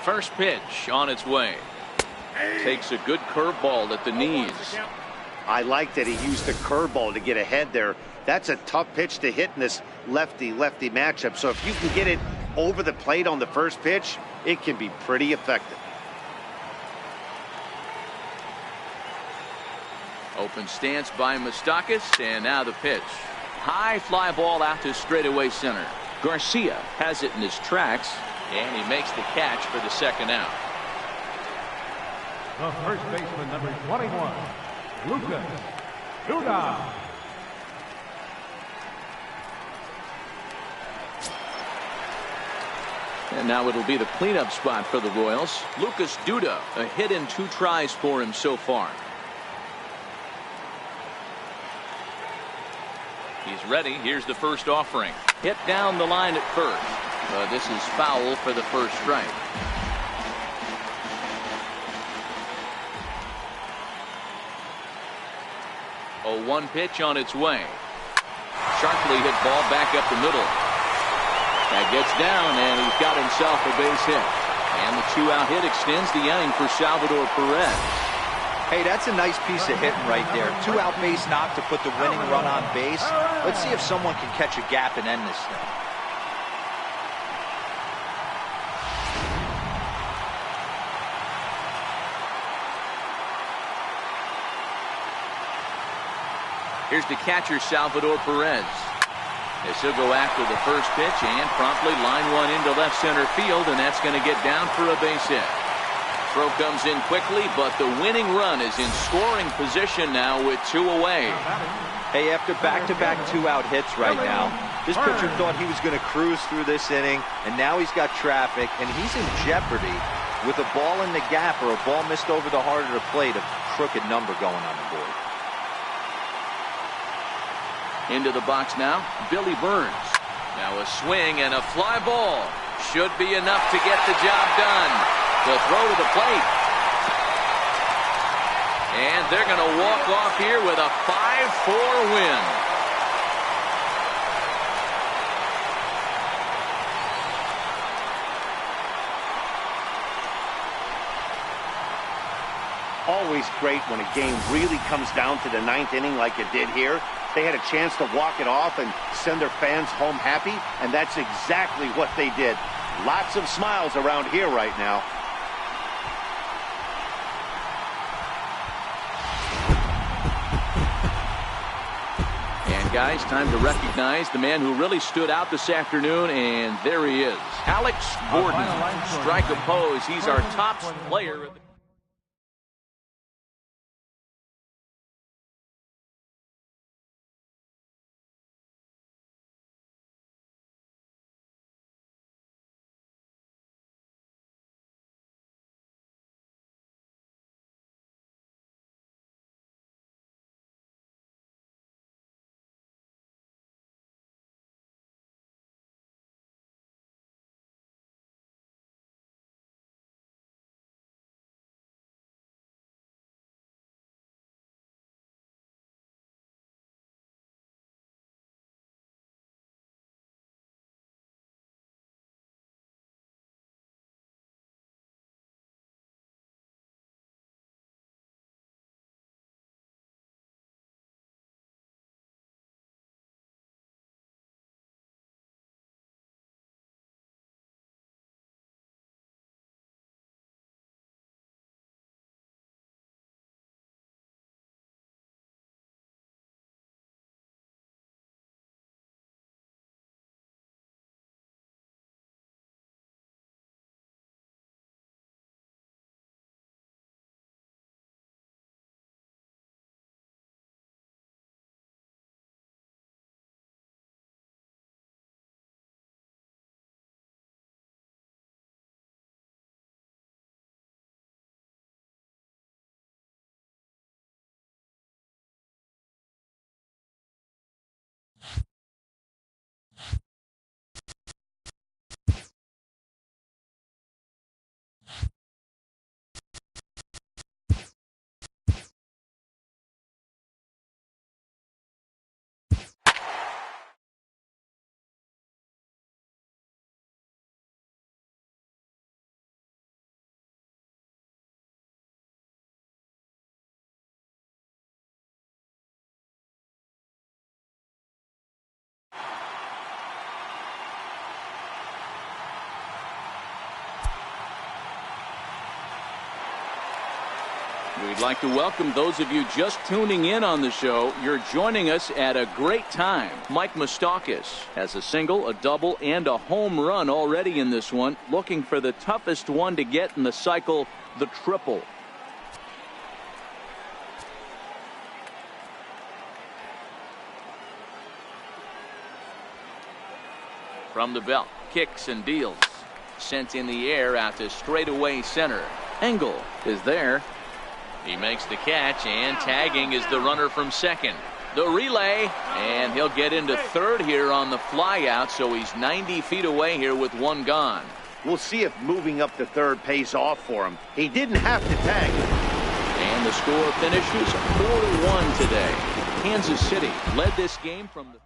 First pitch on its way. Takes a good curveball at the knees. I like that he used the curveball to get ahead there. That's a tough pitch to hit in this lefty-lefty matchup. So if you can get it over the plate on the first pitch, it can be pretty effective. Open stance by Moustakas, and now the pitch. High fly ball out to straightaway center. Garcia has it in his tracks, and he makes the catch for the second out. The first baseman, number 21, Lucas Duda. And now it'll be the cleanup spot for the Royals. Lucas Duda, a hit in 2 tries for him so far. He's ready. Here's the first offering. Hit down the line at first. This is foul for the first strike. 0-1 pitch on its way. Sharply hit ball back up the middle. That gets down, and he's got himself a base hit. And the 2-out hit extends the inning for Salvador Perez. Hey, that's a nice piece of hitting right there. 2-out base knock to put the winning run on base. Let's see if someone can catch a gap and end this thing. Here's the catcher, Salvador Perez. This will go after the first pitch and promptly line one into left center field, and that's going to get down for a base hit. Throw comes in quickly, but the winning run is in scoring position now with 2 away. Hey, after back-to-back 2-out hits right now, this pitcher thought he was going to cruise through this inning, and now he's got traffic, and he's in jeopardy with a ball in the gap or a ball missed over the heart of the plate, a crooked number going on the board. Into the box now, Billy Burns. Now a swing and a fly ball. Should be enough to get the job done. The throw to the plate. And they're going to walk off here with a 5-4 win. Always great when a game really comes down to the 9th inning like it did here. They had a chance to walk it off and send their fans home happy, and that's exactly what they did. Lots of smiles around here right now. And guys, time to recognize the man who really stood out this afternoon, and there he is. Alex Gordon, strike a pose. He's our top player. We'd like to welcome those of you just tuning in on the show. You're joining us at a great time. Mike Moustakas has a single, a double, and a home run already in this one. Looking for the toughest one to get in the cycle, the triple. From the belt, kicks and deals. Sent in the air out to straightaway center. Engel is there. He makes the catch, and tagging is the runner from second. The relay, and he'll get into third here on the flyout, so he's 90 feet away here with one gone. We'll see if moving up to third pays off for him. He didn't have to tag. And the score finishes 4-1 today. Kansas City led this game from the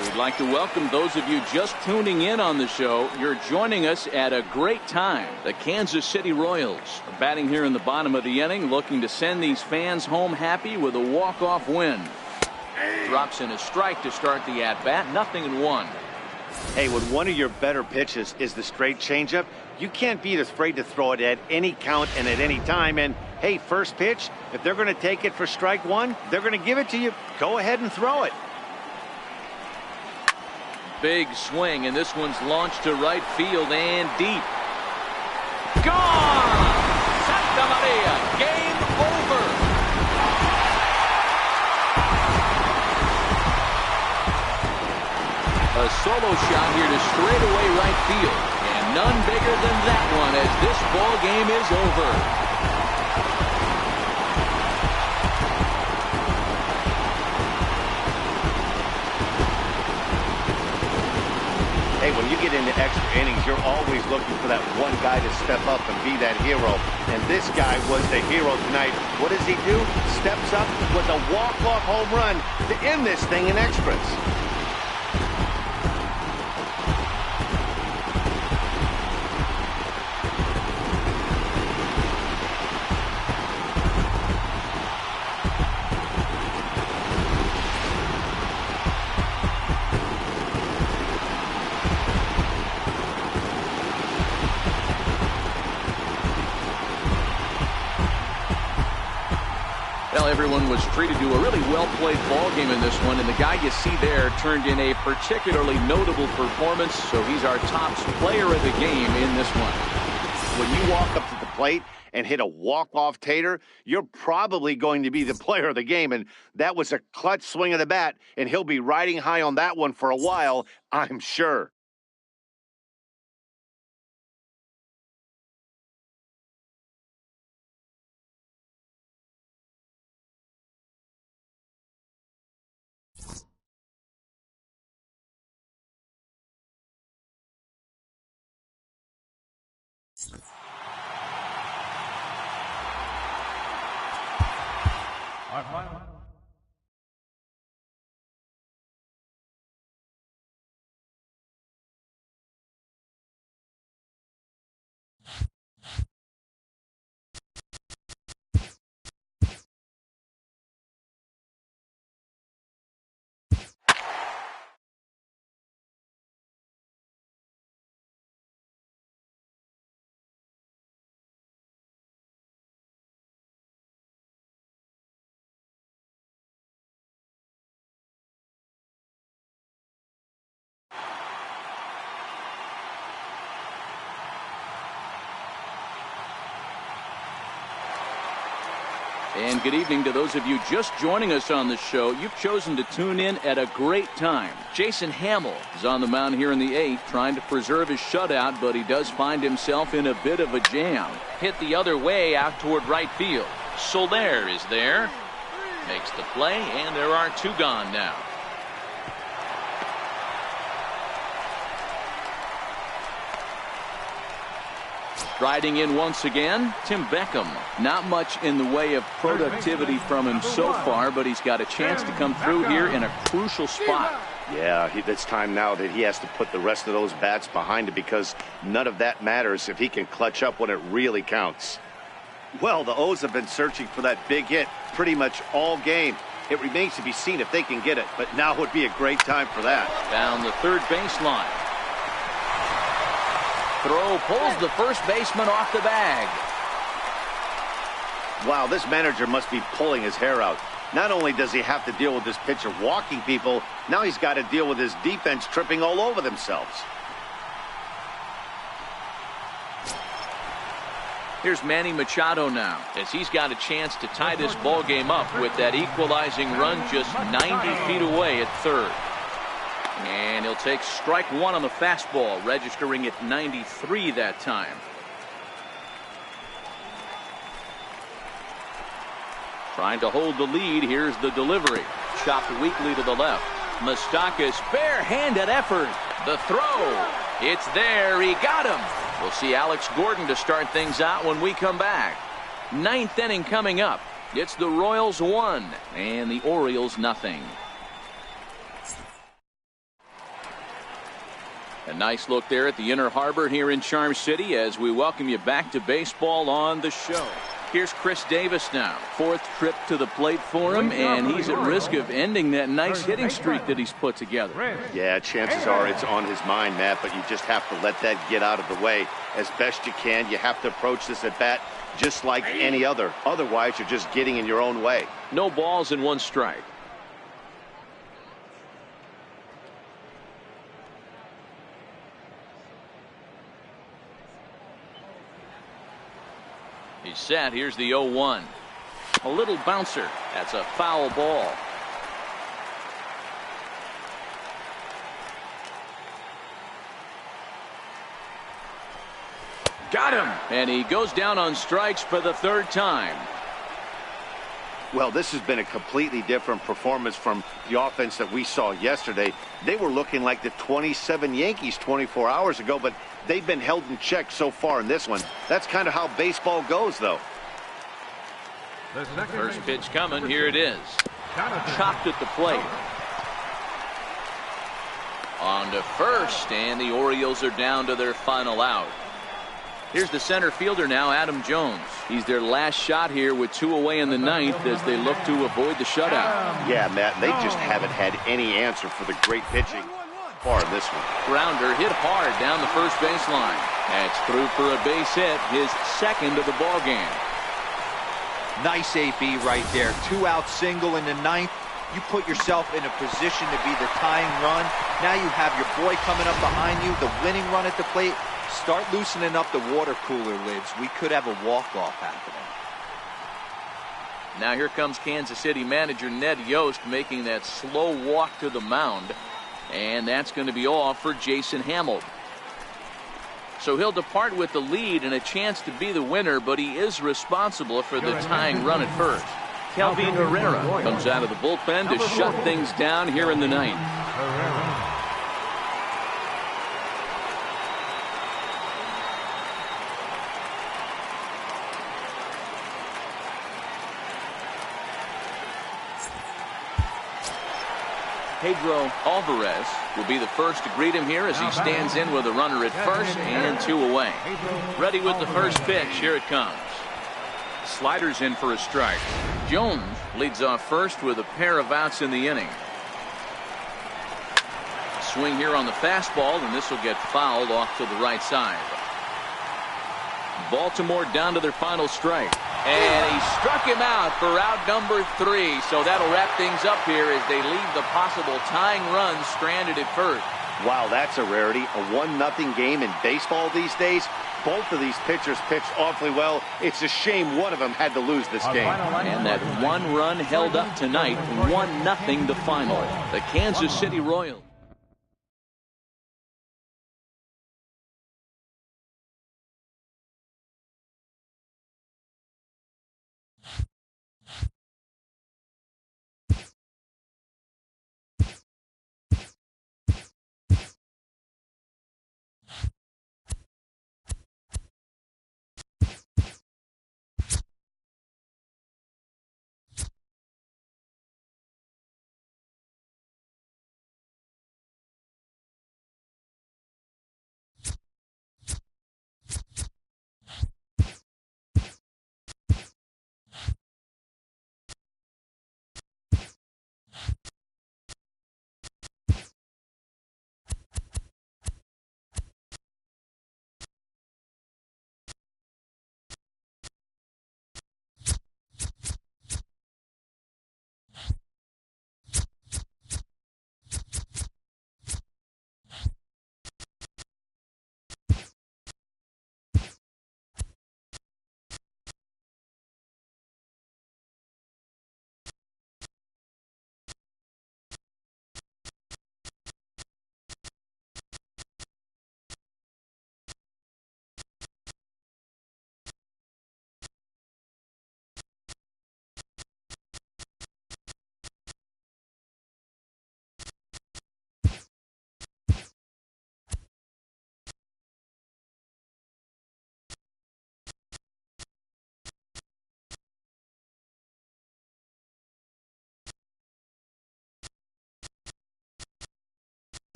We'd like to welcome those of you just tuning in on the show. You're joining us at a great time. The Kansas City Royals are batting here in the bottom of the inning, looking to send these fans home happy with a walk-off win. Drops in a strike to start the at-bat. 0-1. Hey, when one of your better pitches is the straight changeup, you can't be afraid to throw it at any count and at any time. And, hey, first pitch, if they're going to take it for strike one, they're going to give it to you. Go ahead and throw it. Big swing, and this one's launched to right field and deep. Gone! Santa Maria, game over. A solo shot here to straightaway right field, and none bigger than that one as this ball game is over. Hey, when you get into extra innings, you're always looking for that one guy to step up and be that hero. And this guy was the hero tonight. What does he do? Steps up with a walk-off home run to end this thing in extras. everyone was treated to a really well-played ball game in this one, and the guy you see there turned in a particularly notable performance, so he's our top player of the game in this one. When you walk up to the plate and hit a walk-off tater, you're probably going to be the player of the game, and that was a clutch swing of the bat, and he'll be riding high on that one for a while, I'm sure. Our final. And good evening to those of you just joining us on the show. You've chosen to tune in at a great time. Jason Hamill is on the mound here in the 8th, trying to preserve his shutout, but he does find himself in a bit of a jam. Hit the other way out toward right field. Soler is there. Makes the play, and there are 2 gone now. Riding in once again, Tim Beckham. Not much in the way of productivity from him so far, but he's got a chance to come through here in a crucial spot. Yeah, it's time now that he has to put the rest of those bats behind him, because none of that matters if he can clutch up when it really counts. Well, the O's have been searching for that big hit pretty much all game. It remains to be seen if they can get it, but now would be a great time for that. Down the third baseline. Throw pulls the first baseman off the bag. Wow, this manager must be pulling his hair out. Not only does he have to deal with this pitcher walking people, now he's got to deal with his defense tripping all over themselves. Here's Manny Machado now, as he's got a chance to tie this ball game up with that equalizing run just 90 feet away at third. And he'll take strike 1 on the fastball, registering at 93 that time. Trying to hold the lead. Here's the delivery. Chopped weakly to the left. Moustakas, bare-handed effort. The throw. It's there. He got him. We'll see Alex Gordon to start things out when we come back. 9th inning coming up. It's the Royals 1 and the Orioles nothing. A nice look there at the Inner Harbor here in Charm City as we welcome you back to baseball on the show. Here's Chris Davis now. 4th trip to the plate for him, and he's at risk of ending that nice hitting streak that he's put together. Yeah, chances are it's on his mind, Matt, but you just have to let that get out of the way as best you can. You have to approach this at bat just like any other. Otherwise, you're just getting in your own way. No balls and 1 strike. He's set. Here's the 0-1. A little bouncer. That's a foul ball. Got him. And he goes down on strikes for the 3rd time. Well, this has been a completely different performance from the offense that we saw yesterday. They were looking like the 27 Yankees 24 hours ago, but they've been held in check so far in this one. That's kind of how baseball goes, though. First pitch coming. Here it is. Chopped at the plate. On to first, and the Orioles are down to their final out. Here's the center fielder now, Adam Jones. He's their last shot here with 2 away in the 9th as they look to avoid the shutout. Yeah, Matt, they just haven't had any answer for the great pitching far in this one. Grounder hit hard down the first baseline. That's through for a base hit, his 2nd of the ball game. Nice AB right there. 2-out single in the ninth. You put yourself in a position to be the tying run. Now you have your boy coming up behind you, the winning run at the plate. Start loosening up the water cooler lids. We could have a walk-off happening. Now here comes Kansas City manager Ned Yost making that slow walk to the mound. And that's going to be all for Jason Hamill. So he'll depart with the lead and a chance to be the winner, but he is responsible for the tying run at first. Kelvin Herrera comes out of the bullpen to shut things down here in the ninth. Pedro Alvarez will be the first to greet him here as he stands in with a runner at first and 2 away. Ready with the first pitch. Here it comes. Sliders in for a strike. Jones leads off first with a pair of outs in the inning. Swing here on the fastball, and this will get fouled off to the right side. Baltimore down to their final strike. And he struck him out for out number 3. So that'll wrap things up here as they leave the possible tying run stranded at first. Wow, that's a rarity. A 1-0 game in baseball these days. Both of these pitchers pitched awfully well. It's a shame one of them had to lose this game. And that one run held up tonight. 1-0 the final. The Kansas City Royals.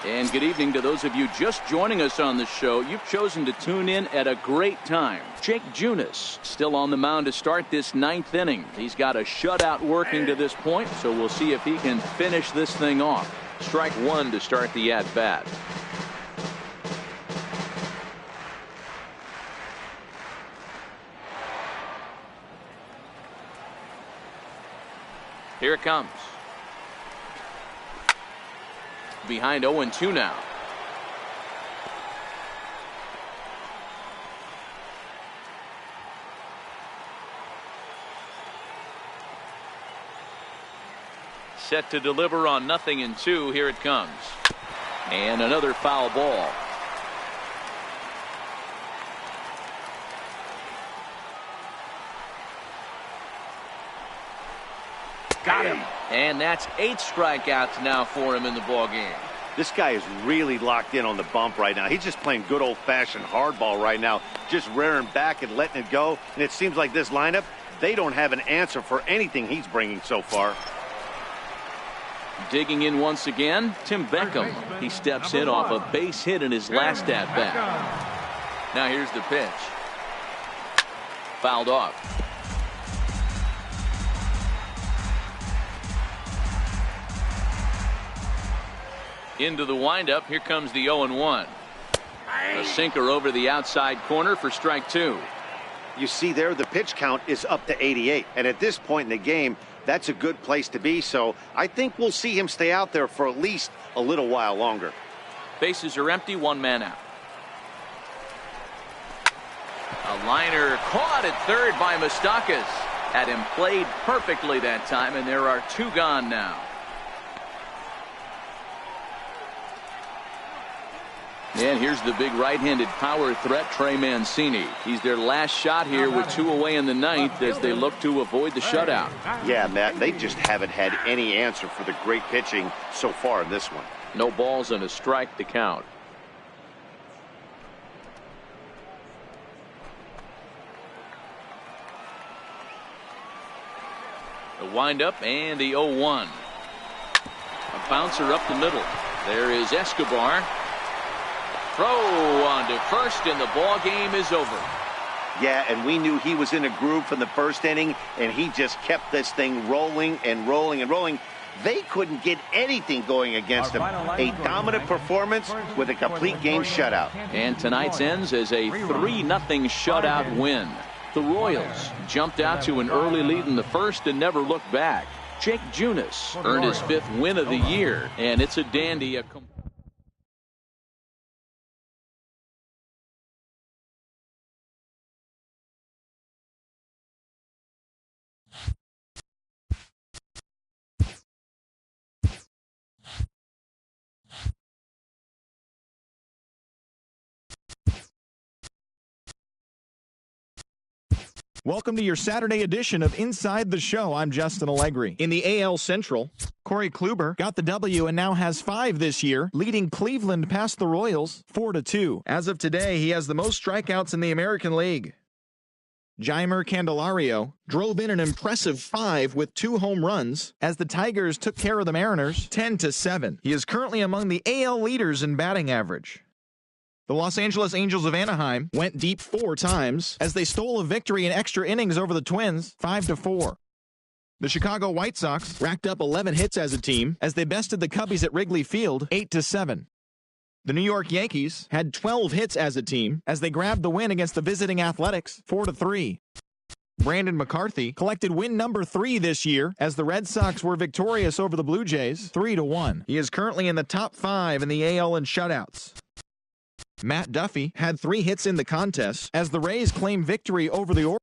And good evening to those of you just joining us on the show. You've chosen to tune in at a great time. Jake Junis still on the mound to start this ninth inning. He's got a shutout working to this point, so we'll see if he can finish this thing off. Strike one to start the at-bat. Here it comes. Behind 0-2 now. Set to deliver on 0-2. Here it comes. And another foul ball. Got him. And that's 8 strikeouts now for him in the ball game. This guy is really locked in on the bump right now. He's just playing good old-fashioned hardball right now, just rearing back and letting it go. And it seems like this lineup, they don't have an answer for anything he's bringing so far. Digging in once again, Tim Beckham. He steps in off a base hit in his last at-bat. Now here's the pitch. Fouled off. Into the windup. Here comes the 0-1. A sinker over the outside corner for strike 2. You see there, the pitch count is up to 88. And at this point in the game, that's a good place to be. So I think we'll see him stay out there for at least a little while longer. Bases are empty, 1 man out. A liner caught at third by Moustakas. Had him played perfectly that time, and there are 2 gone now. And here's the big right-handed power threat, Trey Mancini. He's their last shot here with 2 away in the 9th as they look to avoid the shutout. Yeah, Matt, they just haven't had any answer for the great pitching so far in this one. No balls and a strike to count. The windup and the 0-1. A bouncer up the middle. There is Escobar. Throw on to first, and the ball game is over. Yeah, and we knew he was in a groove from the first inning, and he just kept this thing rolling and rolling and rolling. They couldn't get anything going against him. A dominant performance with a complete game shutout. And tonight's ends as a 3-0 shutout win. The Royals jumped out to an early lead in the first and never looked back. Jake Junis earned his 5th win of the year, and it's a dandy. Welcome to your Saturday edition of Inside the Show. I'm Justin Allegri. In the AL Central, Corey Kluber got the W and now has 5 this year, leading Cleveland past the Royals 4-2. As of today, he has the most strikeouts in the American League. Jeimer Candelario drove in an impressive 5 with 2 home runs as the Tigers took care of the Mariners 10-7. He is currently among the AL leaders in batting average. The Los Angeles Angels of Anaheim went deep 4 times as they stole a victory in extra innings over the Twins 5-4. The Chicago White Sox racked up 11 hits as a team as they bested the Cubbies at Wrigley Field 8-7. The New York Yankees had 12 hits as a team as they grabbed the win against the visiting Athletics 4-3. Brandon McCarthy collected win number 3 this year as the Red Sox were victorious over the Blue Jays 3-1. He is currently in the top 5 in the AL in shutouts. Matt Duffy had 3 hits in the contest as the Rays claimed victory over the Orioles.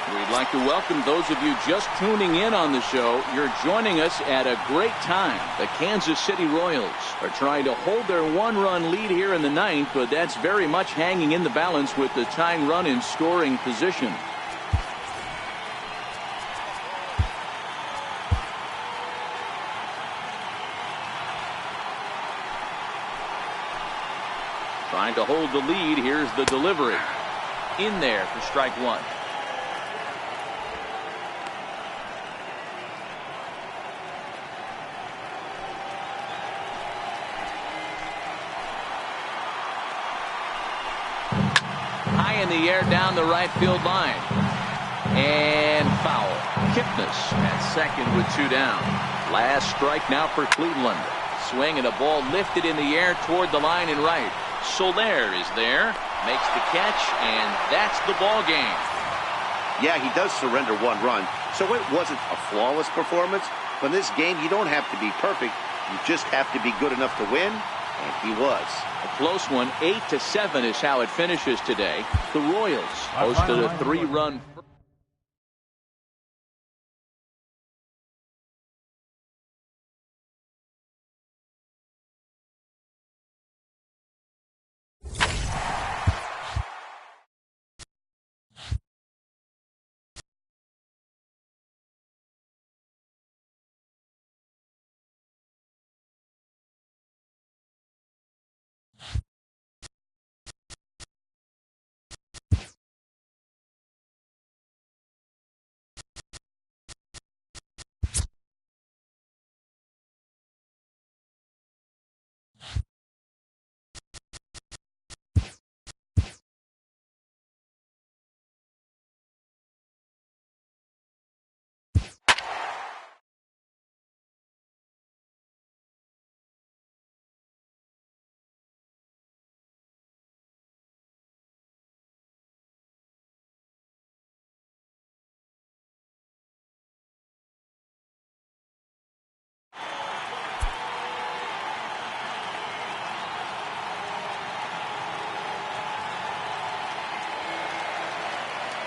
We'd like to welcome those of you just tuning in on the show. You're joining us at a great time. The Kansas City Royals are trying to hold their 1-run lead here in the 9th, but that's very much hanging in the balance with the tying run in scoring position. Trying to hold the lead. Here's the delivery. In there for strike 1. High in the air down the right field line. And foul. Kipnis at second with 2 down. Last strike now for Cleveland. Swing and a ball lifted in the air toward the line and right. Soler is there, makes the catch, and that's the ball game. Yeah, he does surrender 1 run, so it wasn't a flawless performance, From this game, you don't have to be perfect. You just have to be good enough to win, and he was. A close one. 8-7 is how it finishes today. The Royals hosted a 3-run.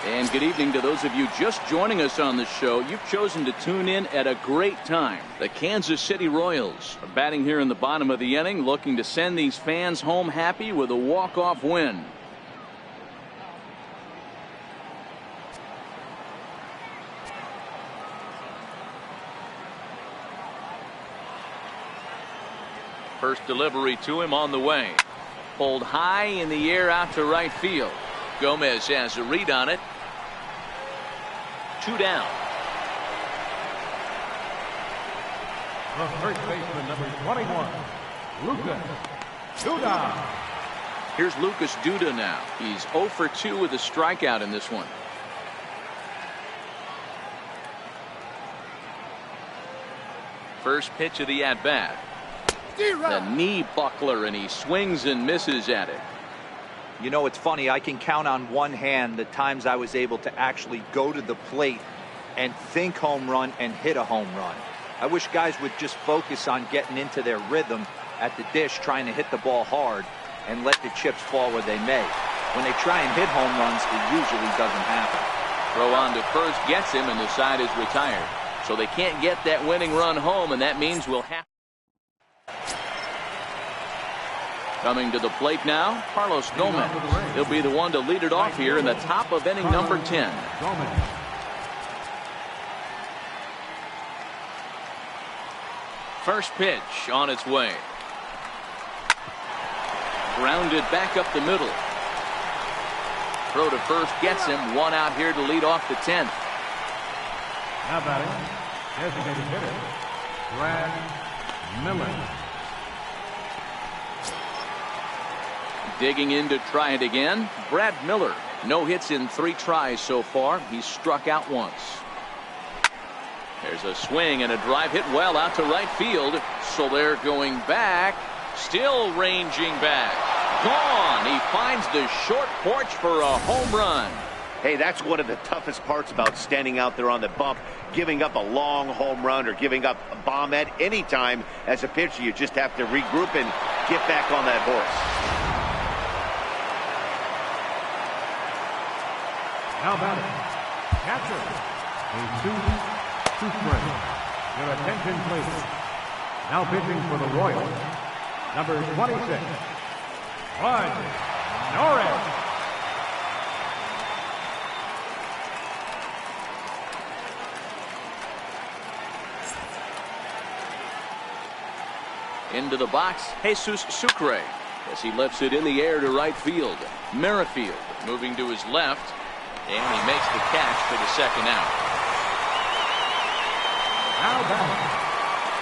And good evening to those of you just joining us on the show. You've chosen to tune in at a great time. The Kansas City Royals are batting here in the bottom of the inning, looking to send these fans home happy with a walk-off win. First delivery to him on the way. Pulled high in the air out to right field. Gomez has a read on it. 2 down. The first baseman, number 21, Lucas Duda. Here's Lucas Duda now. He's 0 for 2 with a strikeout in this one. First pitch of the at-bat. The knee buckler, and he swings and misses at it. You know, it's funny, I can count on one hand the times I was able to actually go to the plate and think home run and hit a home run. I wish guys would just focus on getting into their rhythm at the dish, trying to hit the ball hard and let the chips fall where they may. When they try and hit home runs, it usually doesn't happen. Throw on to first gets him, and the side is retired. So they can't get that winning run home, and that means we'll have. Coming to the plate now, Carlos Gomez. He'll be the one to lead it off here in the top of inning number 10. First pitch on its way. Grounded back up the middle. Throw to first gets him. One out here to lead off the 10th. Now batting, designated hitter, Brad Miller. Digging in to try it again, Brad Miller. No hits in 3 tries so far. He's struck out once. There's a swing and a drive hit well out to right field. So they're going back. Still ranging back. Gone. He finds the short porch for a home run. Hey, that's one of the toughest parts about standing out there on the bump. Giving up a long home run or giving up a bomb at any time as a pitcher. You just have to regroup and get back on that horse. Now batting, catcher, Jesus Sucre. Your attention, please. Now pitching for the Royals, number 26, Bud Norris. Into the box, Jesus Sucre, as he lifts it in the air to right field. Merrifield moving to his left. And he makes the catch for the second out. Now back,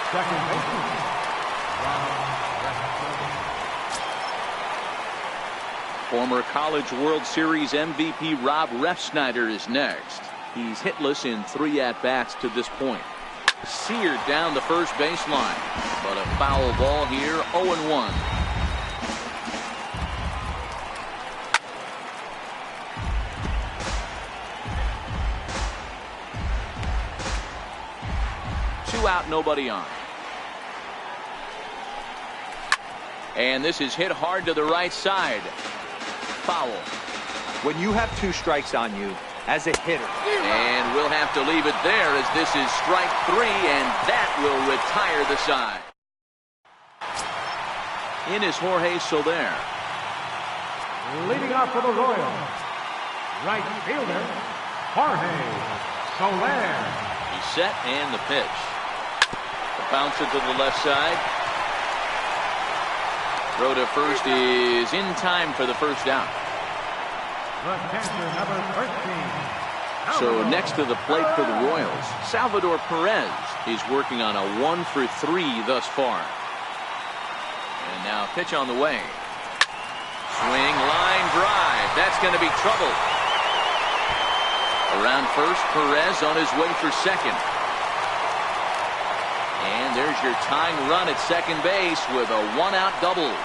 second baseman, Former College World Series MVP Rob Refsnyder is next. He's hitless in 3 at-bats to this point. Seared down the first baseline, but a foul ball here, 0-1. out, nobody on. And this is hit hard to the right side. Foul. When you have 2 strikes on you as a hitter. And we'll have to leave it there as this is strike 3, and that will retire the side. In is Jorge Soler. Leading off for the Royals, right fielder, Jorge Soler. He's set and the pitch. The bouncer to the left side. Throw to first is in time for the first out. The catcher, number 13. So next to the plate for the Royals, Salvador Perez. He's working on a 1-for-3 thus far. And now pitch on the way. Swing, line drive. That's going to be trouble. Around first, Perez on his way for second. And there's your tying run at second base with a 1-out double.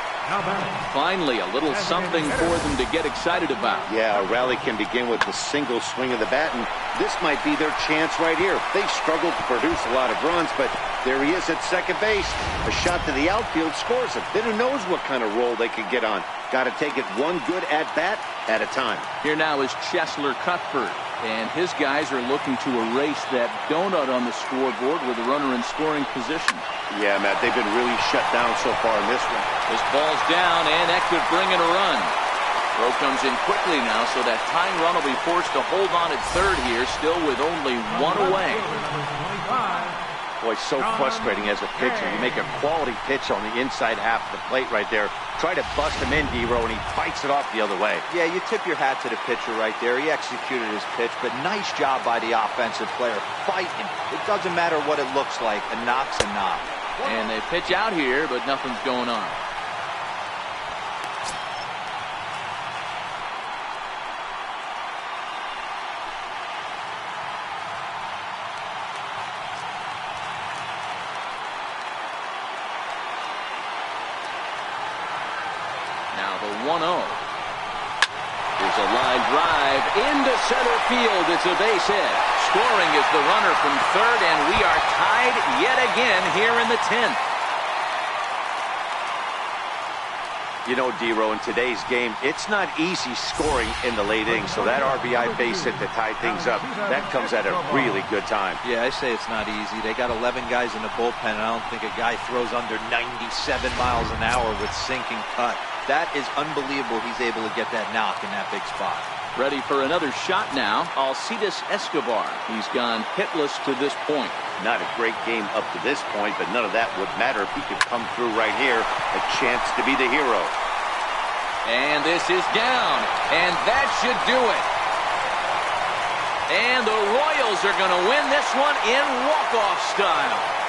Finally, a little something for them to get excited about. Yeah, a rally can begin with a single swing of the bat, and this might be their chance right here. They struggled to produce a lot of runs, but there he is at second base. A shot to the outfield scores it. Then who knows what kind of roll they could get on. Got to take it one good at-bat at a time. Here now is Cheslor Cuthbert, and his guys are looking to erase that donut on the scoreboard with a runner in scoring position. Yeah, Matt, they've been really shut down so far in this one. This ball's down, and that could bring in a run. Throw comes in quickly now, so that tying run will be forced to hold on at third here, still with only 1 away. Boy, so frustrating as a pitcher. You make a quality pitch on the inside half of the plate right there. Try to bust him in, D-Row, and he fights it off the other way. Yeah, you tip your hat to the pitcher right there. He executed his pitch, but nice job by the offensive player. Fighting. It doesn't matter what it looks like. A knock's a knock. And they pitch out here, but nothing's going on. Now the 1-0. There's a line drive into center field. It's a base hit. Scoring is the runner from third, and we are tied yet again here in the 10th. You know, D-Row, in today's game, it's not easy scoring in the late innings, so that RBI base hit to tie things up, that comes at a really good time. Yeah, I say it's not easy. They got 11 guys in the bullpen, and I don't think a guy throws under 97 miles an hour with sinking cut. That is unbelievable he's able to get that knock in that big spot. Ready for another shot now, Alcides Escobar. He's gone hitless to this point. Not a great game up to this point, but none of that would matter if he could come through right here. A chance to be the hero. And this is down, and that should do it. And the Royals are going to win this one in walk-off style.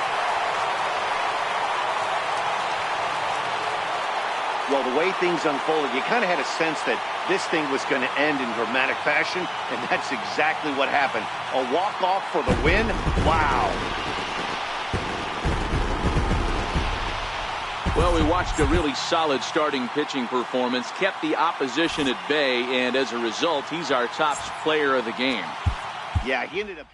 Well, the way things unfolded, you kind of had a sense that this thing was going to end in dramatic fashion, and that's exactly what happened. A walk-off for the win? Wow. Well, we watched a really solid starting pitching performance, kept the opposition at bay, and as a result, he's our top player of the game. Yeah, he ended up...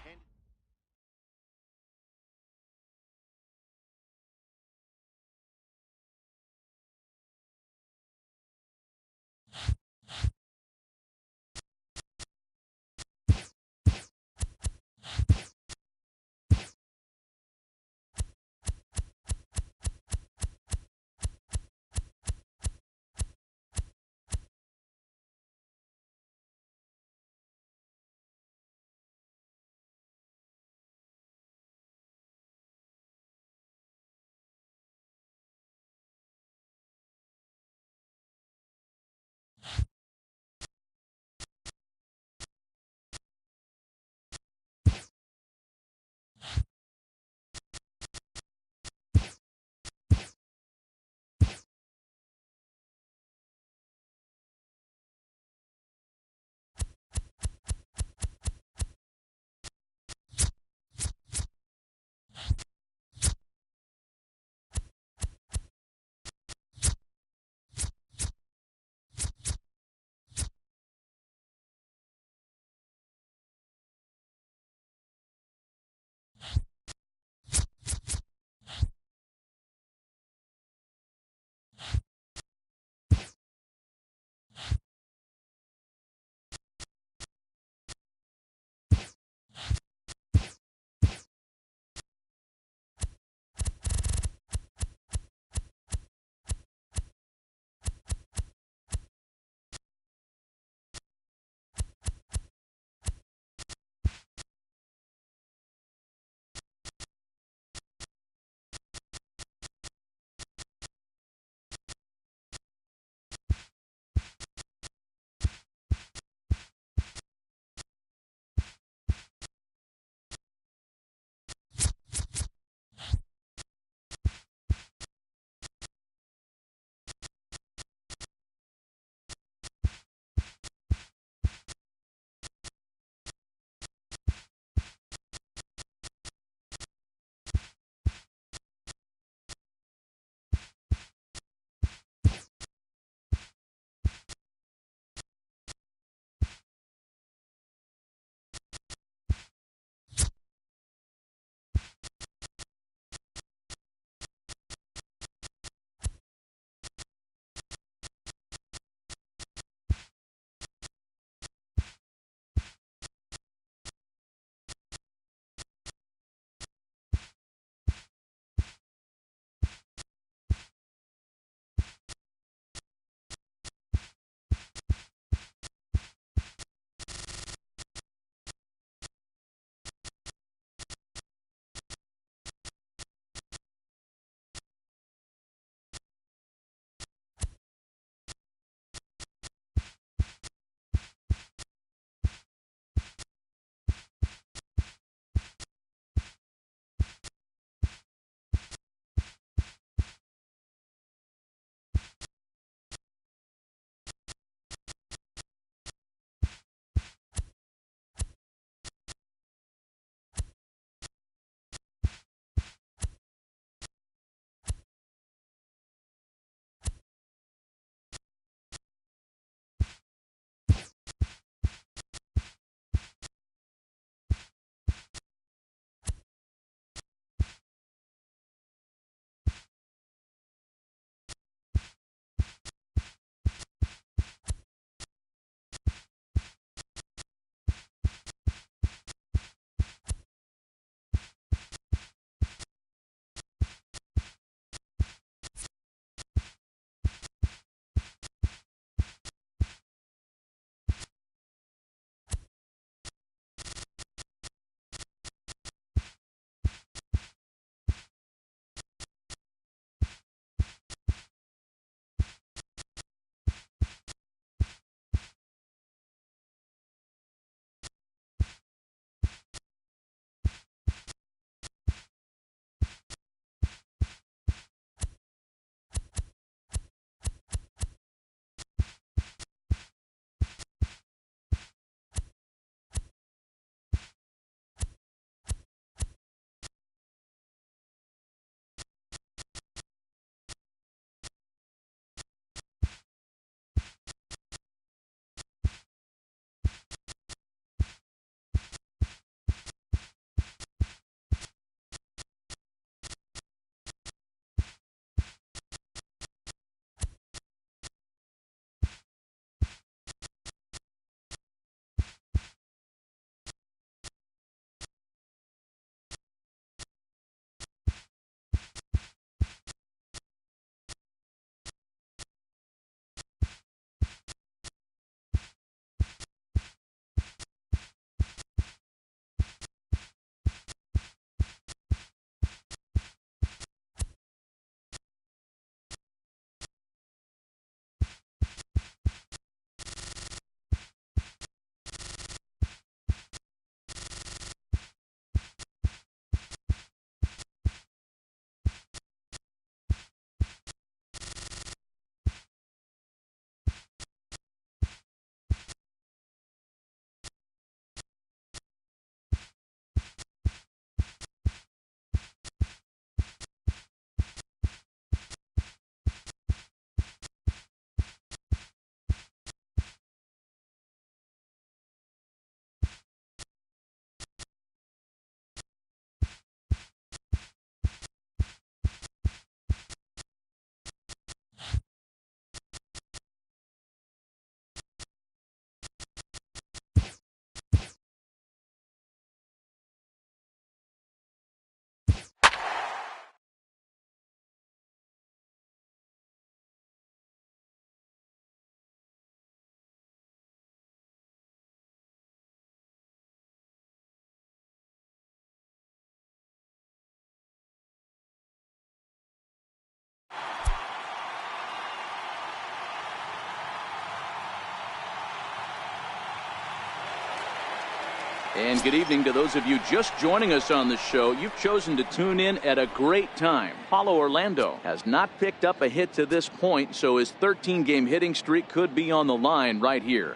And good evening to those of you just joining us on the show. You've chosen to tune in at a great time. Paulo Orlando has not picked up a hit to this point, so his 13-game hitting streak could be on the line right here.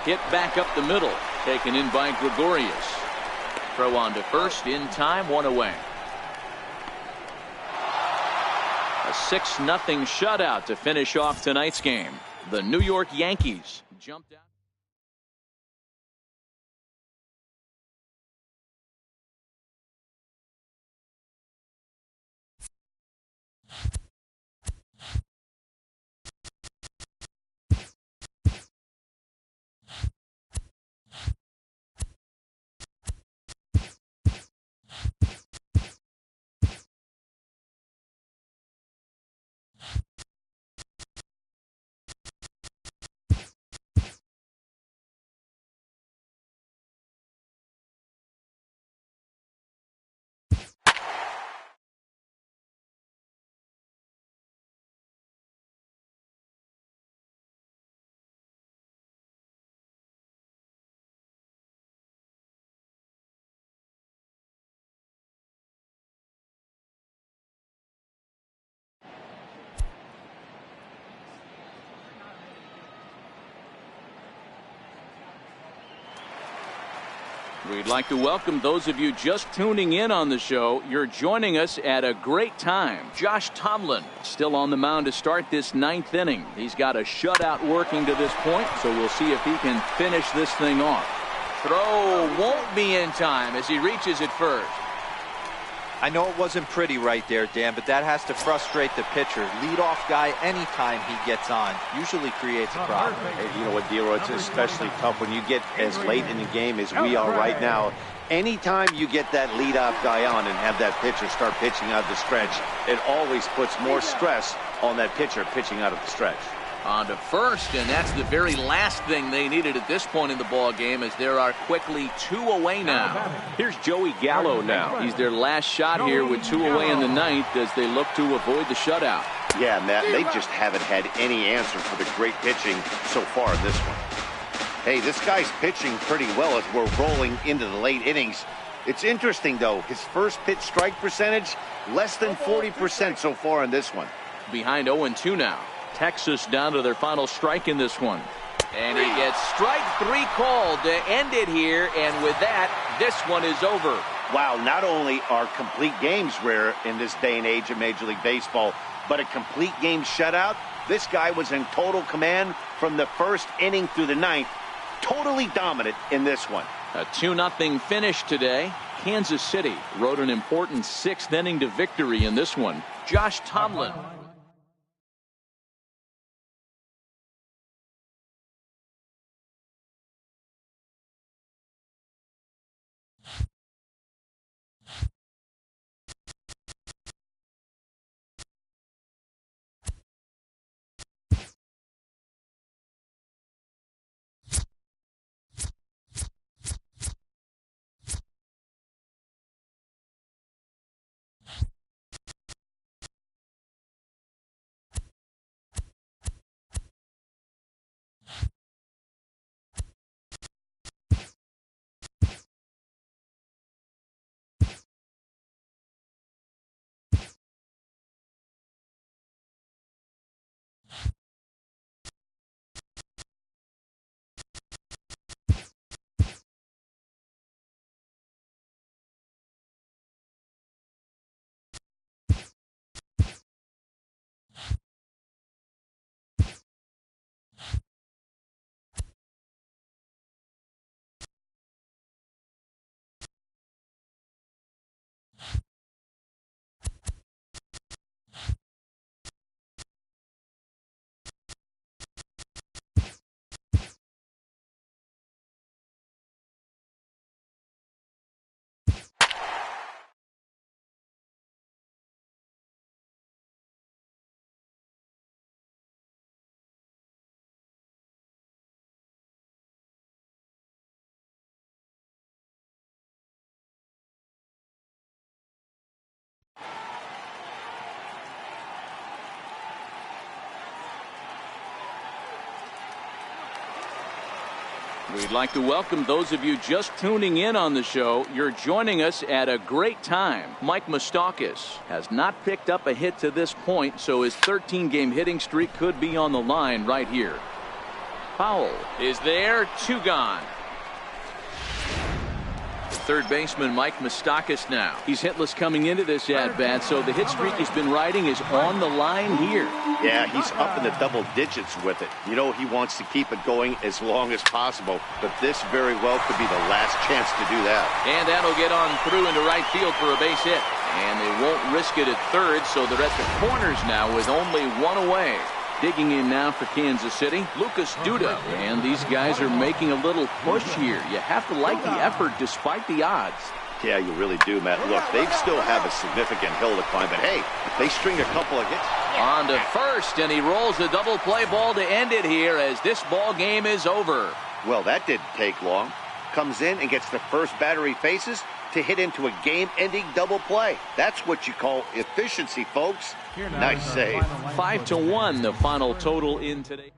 Hit back up the middle, taken in by Gregorius. Throw on to first in time, one away. A 6-0 shutout to finish off tonight's game. The New York Yankees jumped out. We'd like to welcome those of you just tuning in on the show. You're joining us at a great time. Josh Tomlin still on the mound to start this 9th inning. He's got a shutout working to this point, so we'll see if he can finish this thing off. Throw won't be in time as he reaches it first. I know it wasn't pretty right there, Dan, but that has to frustrate the pitcher. Leadoff guy, anytime he gets on, usually creates a problem. Hey, you know what, Dero, it's especially tough when you get as late in the game as we are right now. Anytime you get that leadoff guy on and have that pitcher start pitching out of the stretch, it always puts more stress on that pitcher pitching out of the stretch. On to first, and that's the very last thing they needed at this point in the ball game, as there are quickly 2 away now. Here's Joey Gallo now. He's their last shot here with 2 away in the 9th as they look to avoid the shutout. Yeah, Matt, they just haven't had any answer for the great pitching so far in this one. Hey, this guy's pitching pretty well as we're rolling into the late innings. It's interesting, though, his first pitch strike percentage, less than 40% so far in this one. Behind 0-2 now. Texas down to their final strike in this one. And he gets strike 3 called to end it here, and with that, this one is over. Wow, not only are complete games rare in this day and age of Major League Baseball, but a complete game shutout. This guy was in total command from the first inning through the 9th. Totally dominant in this one. A 2-0 finish today. Kansas City rode an important 6th inning to victory in this one. Josh Tomlin We'd like to welcome those of you just tuning in on the show. You're joining us at a great time. Mike Moustakas has not picked up a hit to this point, so his 13-game hitting streak could be on the line right here. Powell is there, 2 gone. Third baseman Mike Moustakas now. He's hitless coming into this at-bat, so the hit streak he's been riding is on the line here. Yeah, he's up in the double digits with it. You know, he wants to keep it going as long as possible, but this very well could be the last chance to do that. And that'll get on through into right field for a base hit. And they won't risk it at third, so they're at the corners now with only 1 away. Digging in now for Kansas City, Lucas Duda. And these guys are making a little push here. You have to like the effort despite the odds. Yeah, you really do, Matt. Look, they still have a significant hill to climb, but hey, they string a couple of hits. On to first, and he rolls the double play ball to end it here as this ball game is over. Well, that didn't take long. Comes in and gets the first batter he faces to hit into a game-ending double play. That's what you call efficiency, folks. Nice save. 5-1 the final total in today.